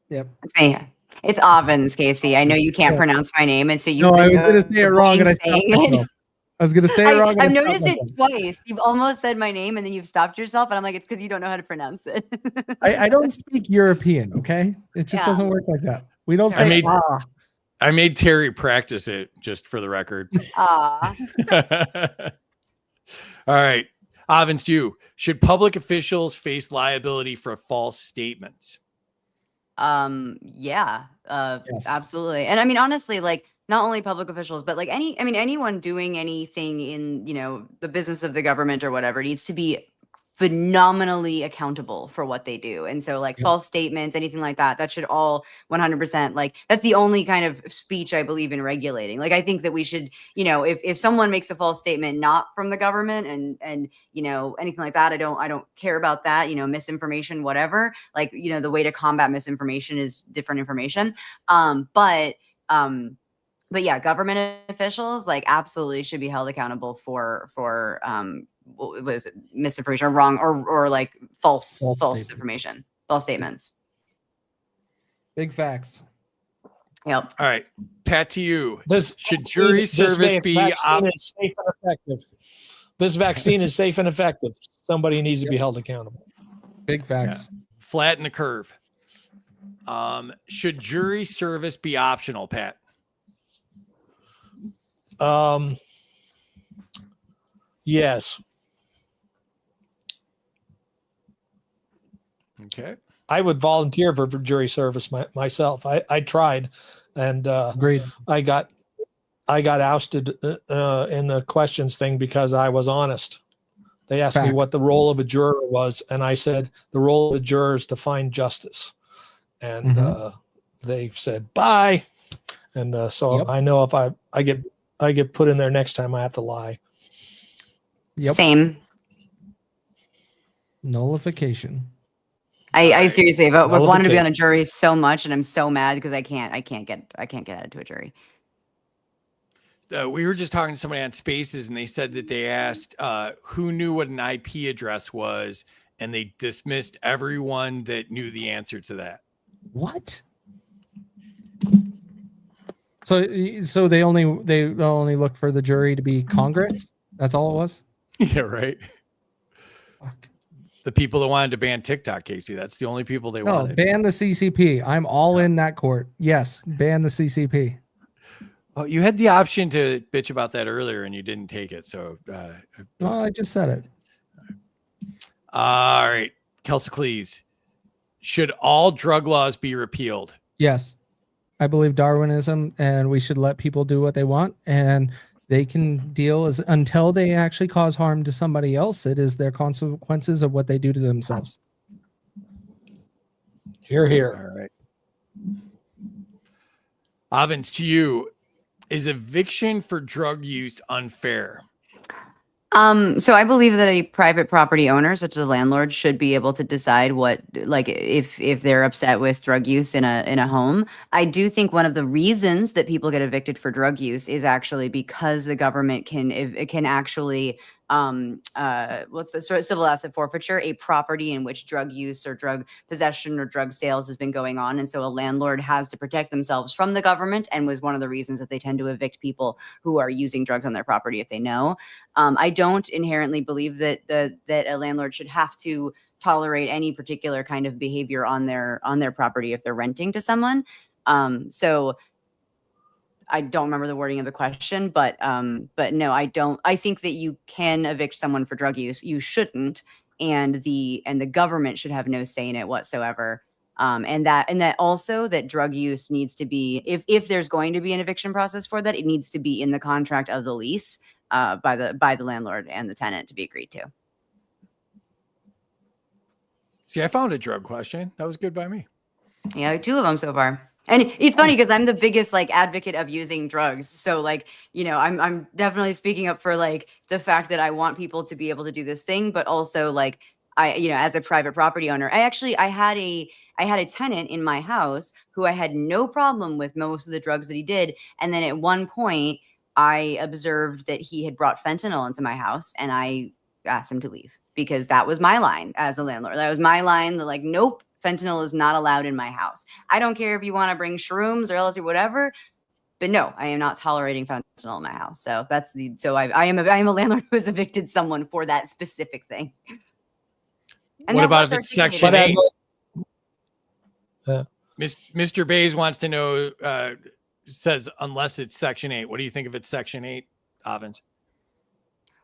Yep. It's me. It's Avens, Kaecey. I know you can't Yeah. pronounce my name, and so you've No, I been was going to say it wrong and I stopped saying it. myself. I was going to say it wrong. I've and I stopped noticed it myself. twice. You've almost said my name and then you've stopped yourself, and I'm like, it's because you don't know how to pronounce it. I don't speak European. Okay. It just Yeah. doesn't work like that. We don't I say, made- I made Terry practice it just for the record. Ah, All right. Avens, you. Should public officials face liability for false statements? yeah, Yes. absolutely. And I mean, honestly, like not only public officials, but like anyone doing anything in, the business of the government or whatever needs to be phenomenally accountable for what they do. And so like Yep. false statements, anything like that, that should all 100%, like that's the only kind of speech I believe in regulating. Like I think that we should, if someone makes a false statement not from the government and anything like that, I don't care about that, misinformation, whatever. Like, the way to combat misinformation is different information. But yeah, government officials like absolutely should be held accountable for what was it, misinformation or wrong or like false information, false statements. Big facts. Yep. All right. Pat, to you. This Should jury service be vaccine is safe and effective. This vaccine is safe and effective. Somebody needs to be held accountable. Big facts. flatten the curve? Should jury service be optional, Pat? Yes. Okay. I would volunteer for jury service myself. I tried, and Agreed. I got ousted in the questions thing because I was honest. They asked me Fact. what the role of a juror was, and I said the role of a juror is to find justice. And they said bye. And so Yep. I know if I get put in there next time, I have to lie. Yep. Same. Nullification. I seriously, I've wanted to be on a Nullification. jury so much, and I'm so mad because I can't get added to a jury. We were just talking to somebody on Spaces, and they said that they asked who knew what an IP address was, and they dismissed everyone that knew the answer to that. What? So they only look for the jury to be Congress? That's all it was? Yeah, right. Fuck. The people that wanted to ban TikTok, Kaecey, that's the only people they No, wanted. ban the CCP. I'm all in that court. Yes, ban the CCP. Oh, you had the option to bitch about that earlier, and you didn't take it. So, Well, I just said it. all right, Kelsey Cleese, should all drug laws be repealed? Yes. I believe Darwinism, and we should let people do what they want, and they can deal as until they actually cause harm to somebody else. It is their consequences of what they do to themselves. Hear, hear. All right. Avens, to you, is eviction for drug use unfair? So I believe that a private property owner, such as a landlord, should be able to decide what, like, if they're upset with drug use in a home. I do think one of the reasons that people get evicted for drug use is actually because the government can actually what's the sort of civil asset forfeiture, a property in which drug use or drug possession or drug sales has been going on, and so a landlord has to protect themselves from the government, and was one of the reasons that they tend to evict people who are using drugs on their property if they know. I don't inherently believe that a landlord should have to tolerate any particular kind of behavior on their property if they're renting to someone. So I don't remember the wording of the question, but no, I don't. I think that you can evict someone for drug use. You shouldn't, and the government should have no say in it whatsoever. And that also that drug use needs to be, if there's going to be an eviction process for that, it needs to be in the contract of the lease by the landlord and the tenant to be agreed to. See, I found a drug question. That was good by me. Yeah, 2 of them so far. And it's funny because I'm the biggest like advocate of using drugs. So like, I'm definitely speaking up for like the fact that I want people to be able to do this thing, but also like as a private property owner, I had a tenant in my house who I had no problem with most of the drugs that he did. And then at one point I observed that he had brought fentanyl into my house, and I asked him to leave because that was my line as a landlord. That was my line. Like, nope, fentanyl is not allowed in my house. I don't care if you want to bring shrooms or LSD, whatever. But no, I am not tolerating fentanyl in my house. So I am a landlord who has evicted someone for that specific thing. And what about if it's Section 8? Mr. Bays wants to know, says unless it's Section 8. What do you think if it's Section 8, Avens?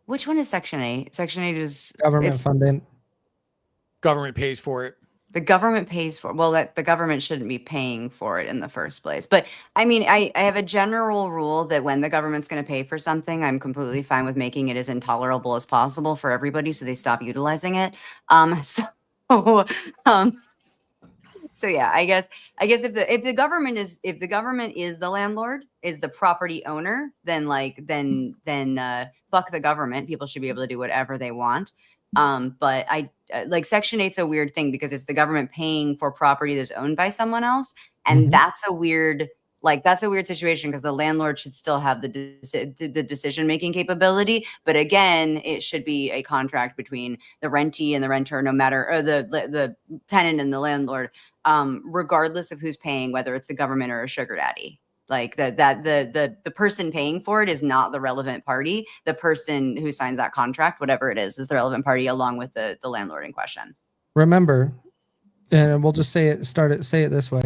Which one is Section 8? Section 8 is Government funding. Government pays for it. The government pays for, well, that the government shouldn't be paying for it in the first place. But I mean, I have a general rule that when the government's going to pay for something, I'm completely fine with making it as intolerable as possible for everybody so they stop utilizing it. So yeah, I guess if the government is the landlord, is the property owner, then fuck the government. People should be able to do whatever they want. But like Section 8's a weird thing because it's the government paying for property that's owned by someone else, and that's a weird situation because the landlord should still have the decision making capability. But again, it should be a contract between the rentee and the renter, no matter or the tenant and the landlord, regardless of who's paying, whether it's the government or a sugar daddy. Like the person paying for it is not the relevant party. The person who signs that contract, whatever it is the relevant party, along with the landlord in question. Remember, and we'll just say it this way.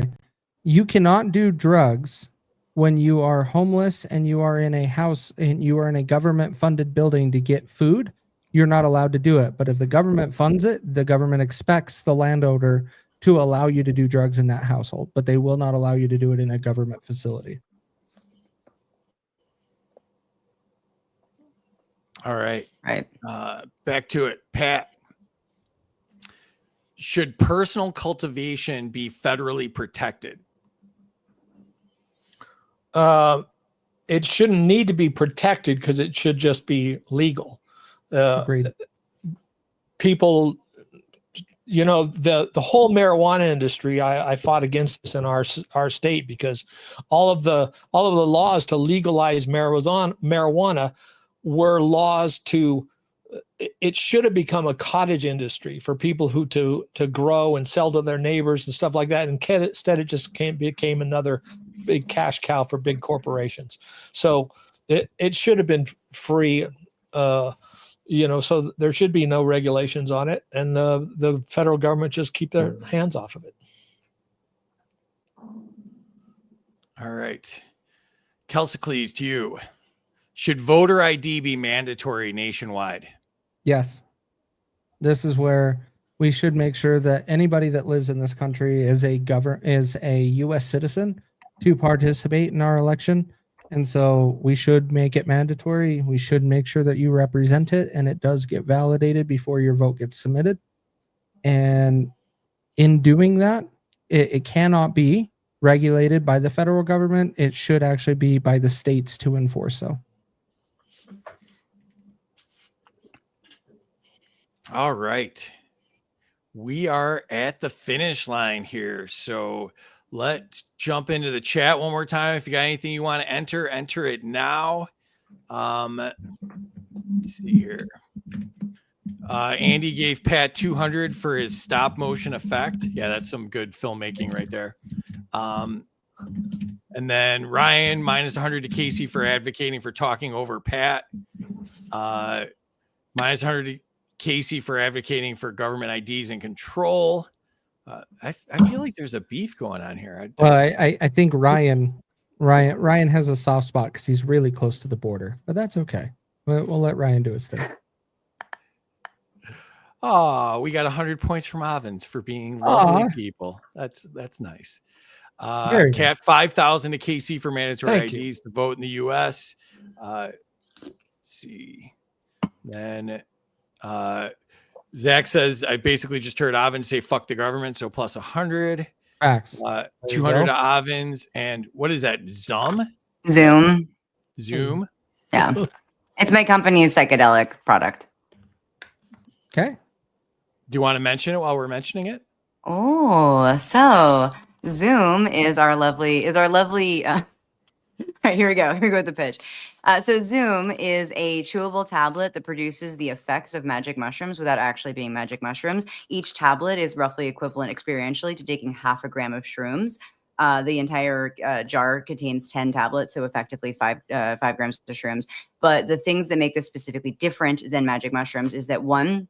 You cannot do drugs when you are homeless and you are in a house and you are in a government funded building to get food. You're not allowed to do it. But if the government funds it, the government expects the landowner to allow you to do drugs in that household, but they will not allow you to do it in a government facility. All right. Right. Back to it. Pat, should personal cultivation be federally protected? It shouldn't need to be protected because it should just be legal. Agreed. People, the whole marijuana industry, I fought against this in our state because all of the laws to legalize marijuana were laws it should have become a cottage industry for people who to grow and sell to their neighbors and stuff like that. And instead, it just became another big cash cow for big corporations. So it should have been free, so there should be no regulations on it. And the federal government just keep their hands off of it. All right. Kelsicles, to you. Should voter ID be mandatory nationwide? Yes. This is where we should make sure that anybody that lives in this country is a U.S. citizen to participate in our election. And so we should make it mandatory. We should make sure that you represent it and it does get validated before your vote gets submitted. And in doing that, it cannot be regulated by the federal government. It should actually be by the states to enforce so. All right. We are at the finish line here. So let's jump into the chat one more time. If you got anything you want to enter it now. Let's see here. Andy gave Pat 200 for his stop motion effect. Yeah, that's some good filmmaking right there. And then Ryan minus 100 to Kaecey for advocating for talking over Pat. Minus 100 to Kaecey for advocating for government IDs and control. I feel like there's a beef going on here. Well, I think Ryan has a soft spot because he's really close to the border, but that's okay. We'll let Ryan do his thing. Oh, we got 100 points from Avens for being lovely people. That's nice. Cat 5,000 to Kaecey for mandatory IDs to vote in the U.S. Let's see. Then Zach says, I basically just heard Avens say fuck the government, so plus 100. Facts. 200 to Avens. And what is that? Zoom? Yeah. It's my company's psychedelic product. Okay. Do you want to mention it while we're mentioning it? Oh, so Zoom is our lovely right, here we go. Here we go with the pitch. So Zoom is a chewable tablet that produces the effects of magic mushrooms without actually being magic mushrooms. Each tablet is roughly equivalent experientially to taking 0.5 gram of shrooms. The entire jar contains 10 tablets, so effectively 5 grams of shrooms. But the things that make this specifically different than magic mushrooms is that one,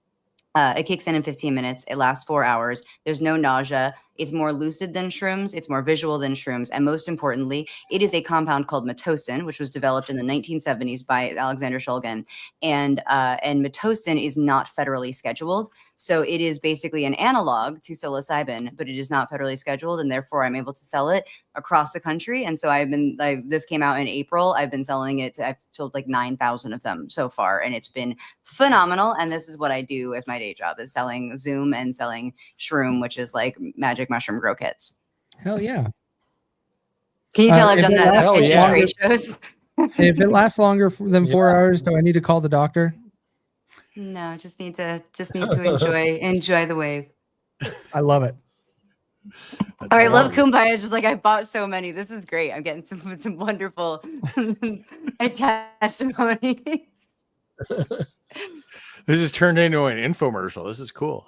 it kicks in 15 minutes. It lasts 4 hours. There's no nausea. It's more lucid than shrooms. It's more visual than shrooms. And most importantly, it is a compound called Pitocin, which was developed in the 1970s by Alexander Shulgin. And Pitocin is not federally scheduled. So it is basically an analog to psilocybin, but it is not federally scheduled. And therefore, I'm able to sell it across the country. And so this came out in April. I've been selling it. I've sold like 9,000 of them so far. And it's been phenomenal. And this is what I do as my day job, is selling Zoom and selling shroom, which is like magic mushroom grow kits. Hell yeah. Can you tell I've done that hell pitch yeah. at trade shows? If it lasts longer than 4 hours, do I need to call the doctor? No, just need to enjoy the wave. I love it. All right, love Kumbaya. It's just like I bought so many. This is great. I'm getting some wonderful testimonies. This has turned into an infomercial. This is cool.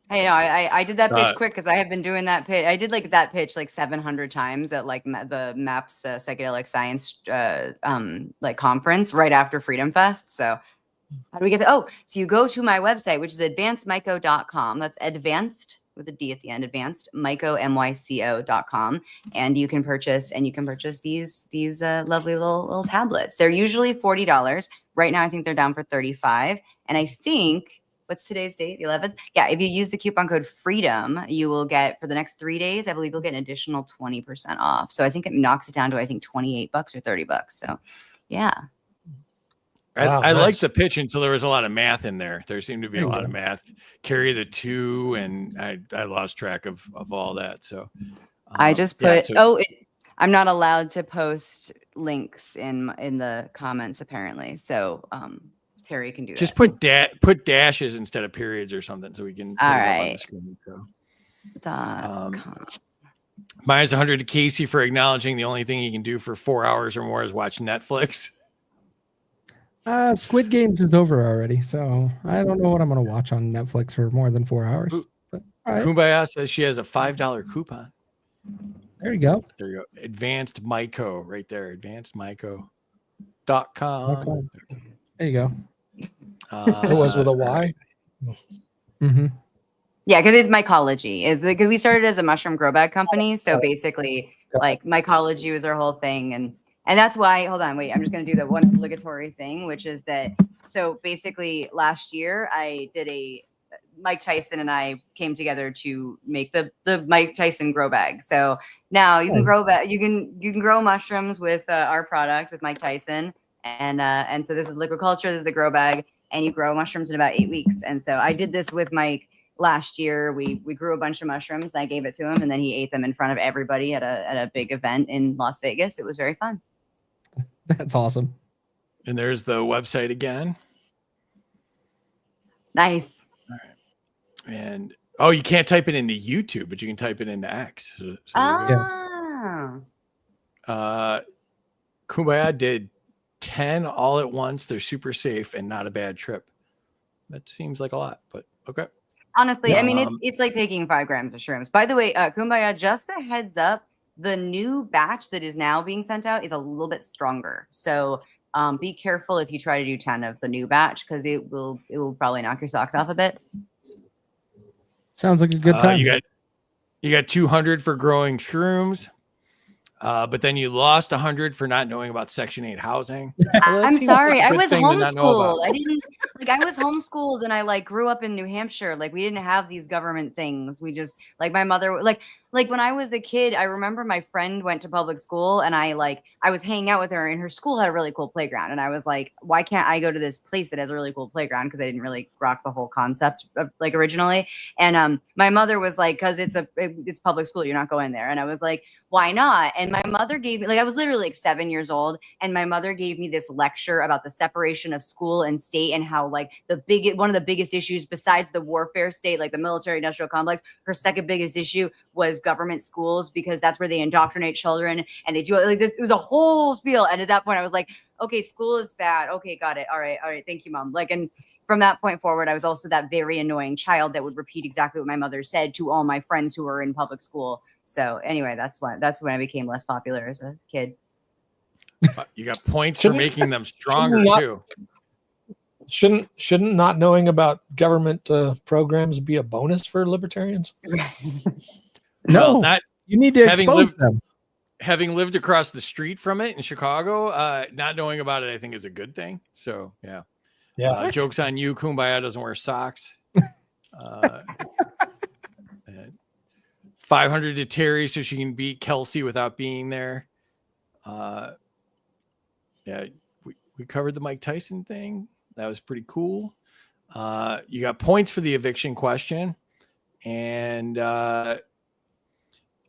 I know. I did that pitch quick because I have been doing that pitch. I did like that pitch like 700 times at like the MAPS Psychedelic Science like conference right after Freedom Fest. So how do we get to? Oh, so you go to my website, which is advancedmyco.com. That's advanced with a D at the end, advancedmyco, myco.com. And you can purchase these lovely little tablets. They're usually $40. Right now, I think they're down for $35. And I think, what's today's date? The 11th? Yeah, if you use the coupon code FREEDOM, you will get, for the next 3 days, I believe you'll get an additional 20% off. So I think it knocks it down to, I think, $28 or $30. So yeah. I Nice. liked the pitch until there was a lot of math in there. There seemed to be a lot of math. Carry the 2, and I lost track of all that. So I just put I'm not allowed to post links in the comments apparently. So Terry can do that. just put dashes instead of periods or something so we can put All it up on the right. screen. So. .com. Minus 100 to Kaecey for acknowledging the only thing he can do for 4 hours or more is watch Netflix. Squid Games is over already, so I don't know what I'm going to watch on Netflix for more than 4 hours. But, all right, Kumbaya says she has a $5 coupon. there you go. There you go. Advanced Myco right there. Advancedmyco.com. There you go. It was with a Y. Mm-hmm. Yeah, because it's mycology. Is because we started as a mushroom grow bag company. So basically, like mycology was our whole thing. And that's why, hold on, wait, I'm just going to do the one obligatory thing, which is that, so basically last year I did Mike Tyson and I came together to make the Mike Tyson grow bag. So now you can you can grow mushrooms with our product with Mike Tyson. And so this is liquid culture, this is the grow bag, and you grow mushrooms in about 8 weeks. And so I did this with Mike last year. We grew a bunch of mushrooms and I gave it to him, and then he ate them in front of everybody at a big event in Las Vegas. It was very fun. That's awesome. And there's the website again. Nice. And you can't type it into YouTube, but you can type it into X. So Kumbaya did 10 all at once. They're super safe and not a bad trip. That seems like a lot, but okay. Honestly, I mean, it's like taking 5 grams of shrooms. By the way, Kumbaya, just a heads up, the new batch that is now being sent out is a little bit stronger. So be careful if you try to do 10 of the new batch, because it will probably knock your socks off a bit. Sounds like a good time. You got 200 for growing shrooms, but then you lost 100 for not knowing about Section 8 housing. I'm sorry. I good was thing to not know about. homeschooled. I was homeschooled, and I grew up in New Hampshire. Like, we didn't have these government things. We just, like, my mother, like when I was a kid, I remember my friend went to public school, and I was hanging out with her, and her school had a really cool playground. And I was like, why can't I go to this place that has a really cool playground? Because I didn't really rock the whole concept of, like, originally. And my mother was like, because it's public school, you're not going there. And I was like, why not? And my mother gave me, like, I was literally like 7 years old, and my mother gave me this lecture about the separation of school and state, and how like one of the biggest issues besides the warfare state, like the military industrial complex, her second biggest issue was government schools, because that's where they indoctrinate children, and they do it. Like, it was a whole spiel. And at that point I was like, okay, school is bad. Okay, got it. All right. Thank you, Mom. Like, and from that point forward, I was also that very annoying child that would repeat exactly what my mother said to all my friends who were in public school. So anyway, that's when I became less popular as a kid. You got points for making them stronger too. Shouldn't not knowing about government programs be a bonus for libertarians? No, not you need to expose them. Having lived across the street from it in Chicago, not knowing about it, I think, is a good thing. So yeah. Joke's on you. Kumbaya doesn't wear socks. 500 to Terry so she can beat Kelsey without being there. We covered the Mike Tyson thing. That was pretty cool. You got points for the eviction question. And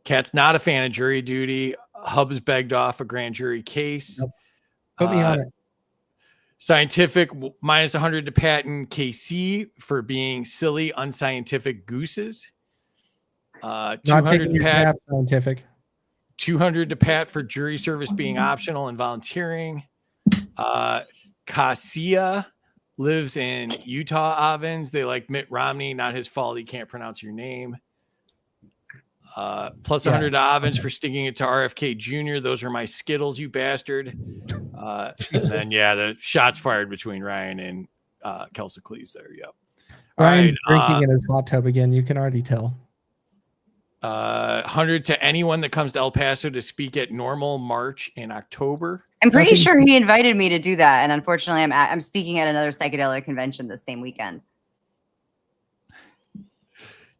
Cat's not a fan of jury duty. Hubs begged off a grand jury case. Nope. Put me on it. Scientific minus 100 to Pat and KC for being silly, unscientific gooses. 200 to Pat. Scientific. 200 to Pat for jury service being optional and volunteering. Kaecey lives in Utah, Avens. They like Mitt Romney. Not his fault. He can't pronounce your name. Plus 100 to Avens for sticking it to RFK Jr. Those are my Skittles, you bastard. And then, the shots fired between Ryan and Kelsey there. Yep. Ryan's drinking in his hot tub again. You can already tell. 100 to anyone that comes to El Paso to speak at Normal March in October. I'm pretty sure he invited me to do that, and unfortunately, I'm speaking at another psychedelic convention this same weekend.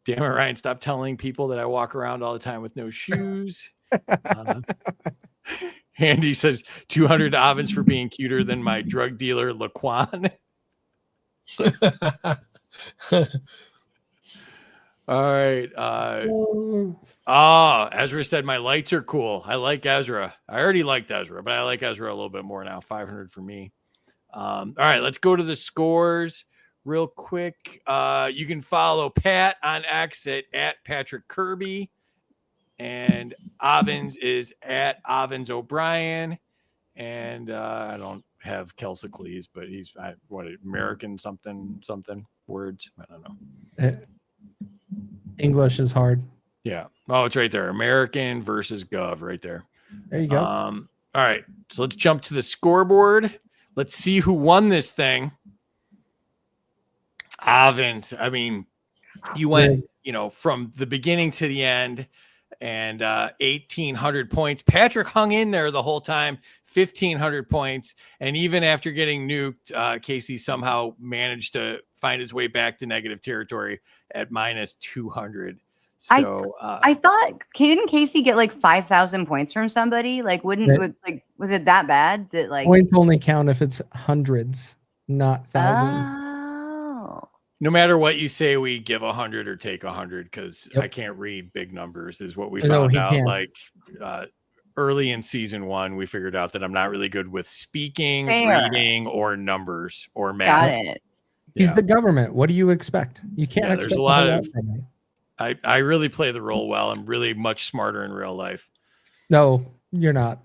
Damn it, Ryan! Stop telling people that I walk around all the time with no shoes. Andy says 200 to Avens for being cuter than my drug dealer Laquan. All right. Ezra said my lights are cool. I like Ezra. I already liked Ezra, but I like Ezra a little bit more now. 500 for me. All right, let's go to the scores real quick. You can follow Pat on X at Patrick Kerby, and Avens is at Avens O'Brien, and I don't have Kelsey, but he's American something words. I don't know. English is hard. Yeah. Oh, it's right there. American versus Gov right there. There you go. All right. So let's jump to the scoreboard. Let's see who won this thing. Avens. I mean, you went, from the beginning to the end, and 1,800 points. Patrick hung in there the whole time, 1,500 points. And even after getting nuked, Kaecey somehow managed to find his way back to negative territory at minus 200. So I thought, didn't Kaecey get like 5,000 points from somebody? Like, was it that bad that like points only count if it's hundreds, not thousands? Oh. No matter what you say, we give 100 or take 100 because I can't read big numbers is what we found out. Can't. Like early in season 1, we figured out that I'm not really good with speaking, reading, or numbers or math. Got it. He's the government. What do you expect? You can't expect there's a lot of I really play the role well. I'm really much smarter in real life. No, you're not.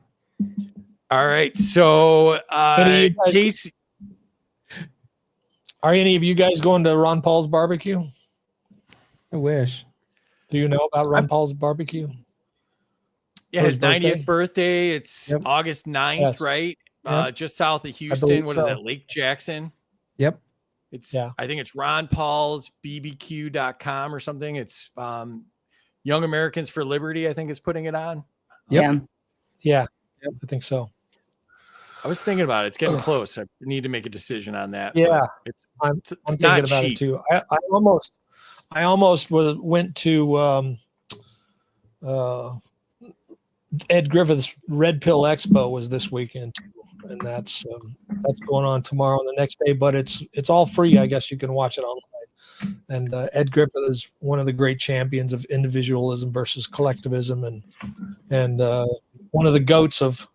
All right. So Kaecey, are any of you guys going to Ron Paul's barbecue? I wish. Do you know about Ron Paul's barbecue? Yeah, his 90th birthday. It's August 9th, right? Just south of Houston. What is that? Lake Jackson. Yep. It's I think it's Ron Paul's BBQ.com or something. It's Young Americans for Liberty, I think, is putting it on. Yep. Yeah. Yep, I think so. I was thinking about it. It's getting close. I need to make a decision on that. Yeah. I'm thinking about it too. I almost went to Ed Griffith's Red Pill Expo was this weekend too. And that's going on tomorrow and the next day, but it's all free. I guess you can watch it online. And Ed Griffith is one of the great champions of individualism versus collectivism, and one of the goats of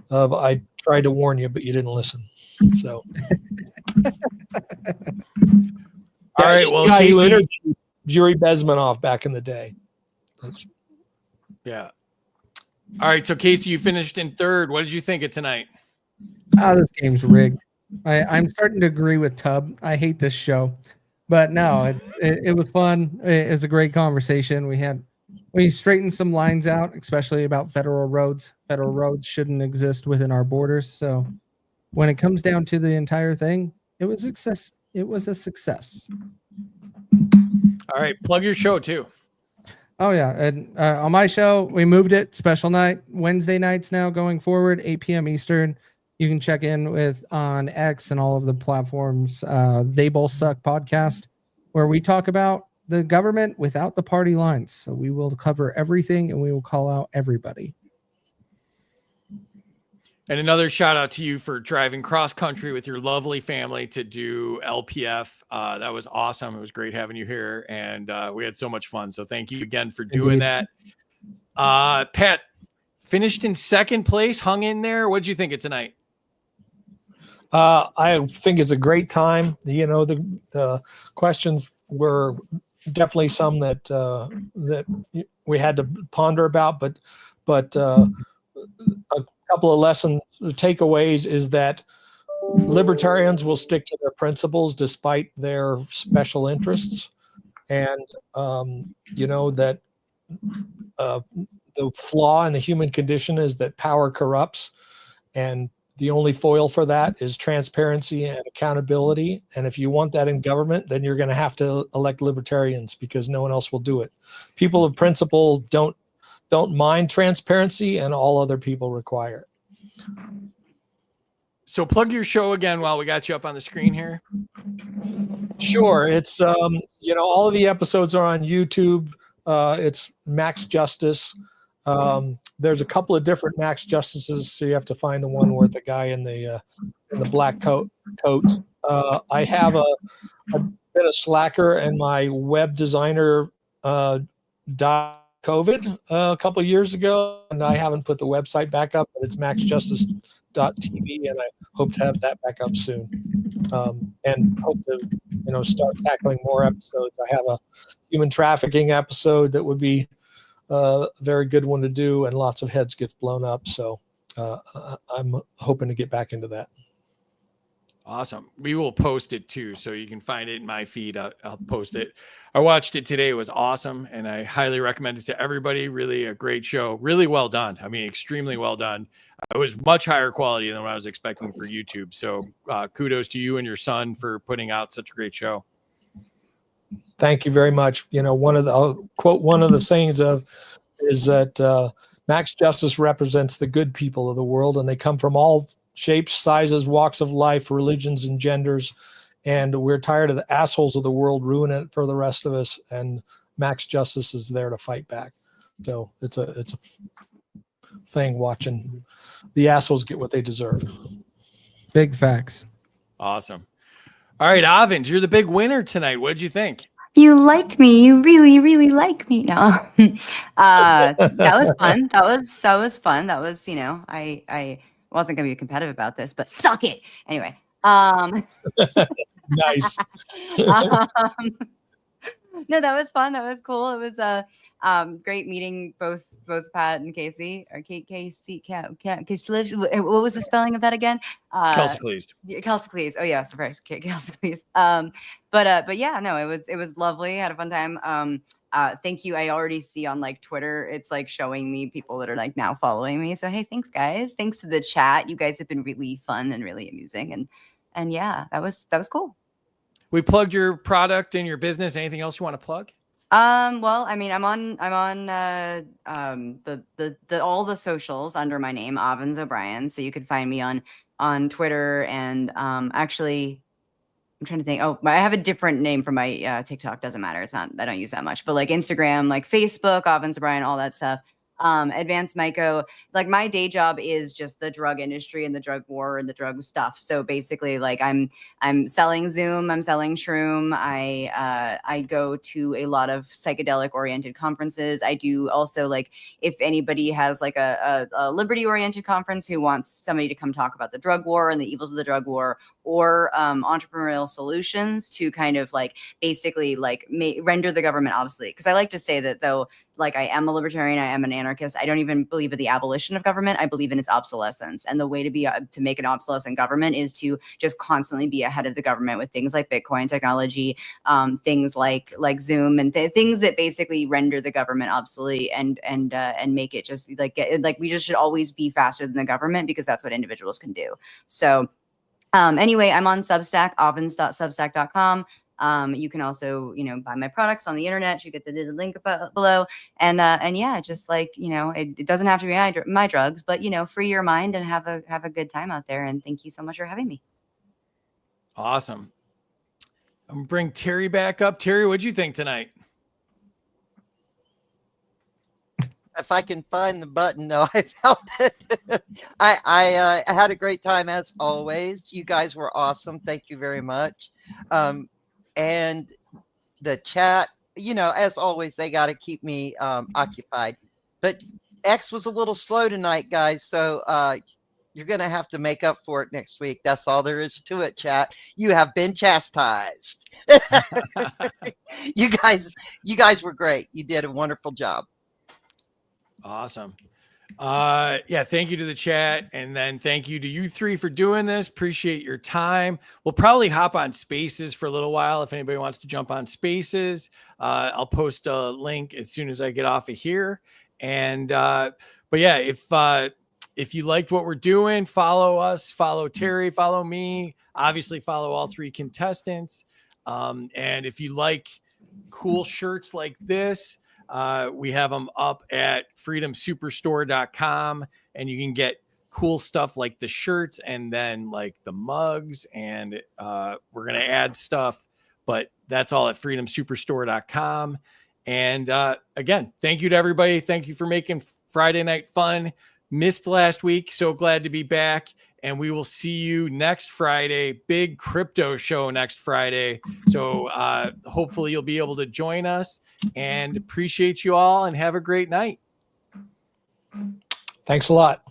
I tried to warn you, but you didn't listen. So, All right. Well, guy who Kaecey, interviewed Yuri Bezmenov back in the day. yeah. All right. So, Kaecey, you finished in third. What did you think of tonight? This game's rigged. I'm starting to agree with Tub. I hate this show, but no, it was fun. It was a great conversation. We straightened some lines out, especially about federal roads. Federal roads shouldn't exist within our borders. So when it comes down to the entire thing, it was success. It was a success. All right. Plug your show too. Oh yeah, and on my show we moved it special night Wednesday nights now going forward 8 p.m. Eastern. You can check in with on X and all of the platforms. They Both Suck podcast, where we talk about the government without the party lines. So we will cover everything and we will call out everybody. And another shout out to you for driving cross country with your lovely family to do LPF. That was awesome. It was great having you here, and we had so much fun. So thank you again for doing that. Pat finished in second place, hung in there. What did you think of tonight? I think it's a great time. The questions were definitely some that we had to ponder about, but a couple of lessons, the takeaways is that libertarians will stick to their principles despite their special interests, and that the flaw in the human condition is that power corrupts, and the only foil for that is transparency and accountability. And if you want that in government, then you're going to have to elect libertarians because no one else will do it. People of principle don't mind transparency, and all other people require it. So plug your show again while we got you up on the screen here. Sure. It's, all of the episodes are on YouTube. It's Max Justice. There's a couple of different Max Justices, so you have to find the one where the guy in the black coat. I have a bit of slacker, and my web designer died COVID a couple of years ago, and I haven't put the website back up, but it's maxjustice.tv, and I hope to have that back up soon. And hope to start tackling more episodes. I have a human trafficking episode that would be a very good one to do, and lots of heads gets blown up. So I'm hoping to get back into that. Awesome. We will post it too, so you can find it in my feed. I'll post it. I watched it today. It was awesome, and I highly recommend it to everybody. Really a great show. Really well done. I mean, extremely well done. It was much higher quality than what I was expecting for YouTube. So kudos to you and your son for putting out such a great show. Thank you very much. I'll quote one of the sayings is that Max Justice represents the good people of the world, and they come from all shapes, sizes, walks of life, religions, and genders. And we're tired of the assholes of the world ruining it for the rest of us. And Max Justice is there to fight back. So it's a thing watching the assholes get what they deserve. Big facts. Awesome. All right, Avens, you're the big winner tonight. What did you think? You like me. You really, really like me. No, that was fun. That was fun. That was, I wasn't going to be competitive about this, but suck it. Anyway. Nice. No, that was fun. That was cool. It was great meeting both Pat and Kaecey, or Kaecey. What was the spelling of that again? Calcicles. Calcicles. Oh yeah, surprise. Calcicles. But yeah, no, it was lovely. Had a fun time. Thank you. I already see on Twitter, it's showing me people that are now following me. So hey, thanks guys. Thanks to the chat. You guys have been really fun and really amusing. And yeah, that was cool. We plugged your product and your business. Anything else you want to plug? Well, I mean, I'm on the all the socials under my name, Avens O'Brien. So you could find me on Twitter, and actually I'm trying to think. Oh, I have a different name for my TikTok. Doesn't matter. It's not, I don't use that much, but Instagram, Facebook, Avens O'Brien, all that stuff. Advanced might go, like, my day job is just the drug industry and the drug war and the drug stuff. So basically, like, I'm selling Zoom, I'm selling Shroom. I go to a lot of psychedelic oriented conferences. I do also, like, if anybody has like a liberty oriented conference who wants somebody to come talk about the drug war and the evils of the drug war, or entrepreneurial solutions to kind of like basically like render the government obsolete. Because I like to say that, though, like, I am a libertarian, I am an anarchist, I don't even believe in the abolition of government. I believe in its obsolescence. And the way to make an obsolescent government is to just constantly be ahead of the government with things like Bitcoin technology, things like Zoom, and things that basically render the government obsolete and make it just like we just should always be faster than the government, because that's what individuals can do. So anyway, I'm on Substack, avens.substack.com. You can also, buy my products on the internet. You get the link below. And yeah, just like, it doesn't have to be my drugs, but, free your mind and have a good time out there. And thank you so much for having me. Awesome. I'm gonna bring Terry back up. Terry, what'd you think tonight? If I can find the button, no, I found it. I had a great time as always. You guys were awesome. Thank you very much. And the chat, as always, they got to keep me occupied. But X was a little slow tonight, guys. So you're going to have to make up for it next week. That's all there is to it, chat. You have been chastised. You guys were great. You did a wonderful job. Awesome. Yeah, thank you to the chat, and then thank you to you three for doing this. Appreciate your time. We'll probably hop on Spaces for a little while if anybody wants to jump on Spaces. I'll post a link as soon as I get off of here. And but yeah, if you liked what we're doing, follow us, follow Terry, follow me, obviously follow all three contestants. And if you like cool shirts like this, we have them up at freedomsuperstore.com, and you can get cool stuff like the shirts and then like the mugs, and we're going to add stuff, but that's all at freedomsuperstore.com. And again, thank you to everybody. Thank you for making Friday night fun. Missed last week. So glad to be back. And we will see you next Friday. Big crypto show next Friday. So hopefully you'll be able to join us, and appreciate you all, and have a great night. Thanks a lot.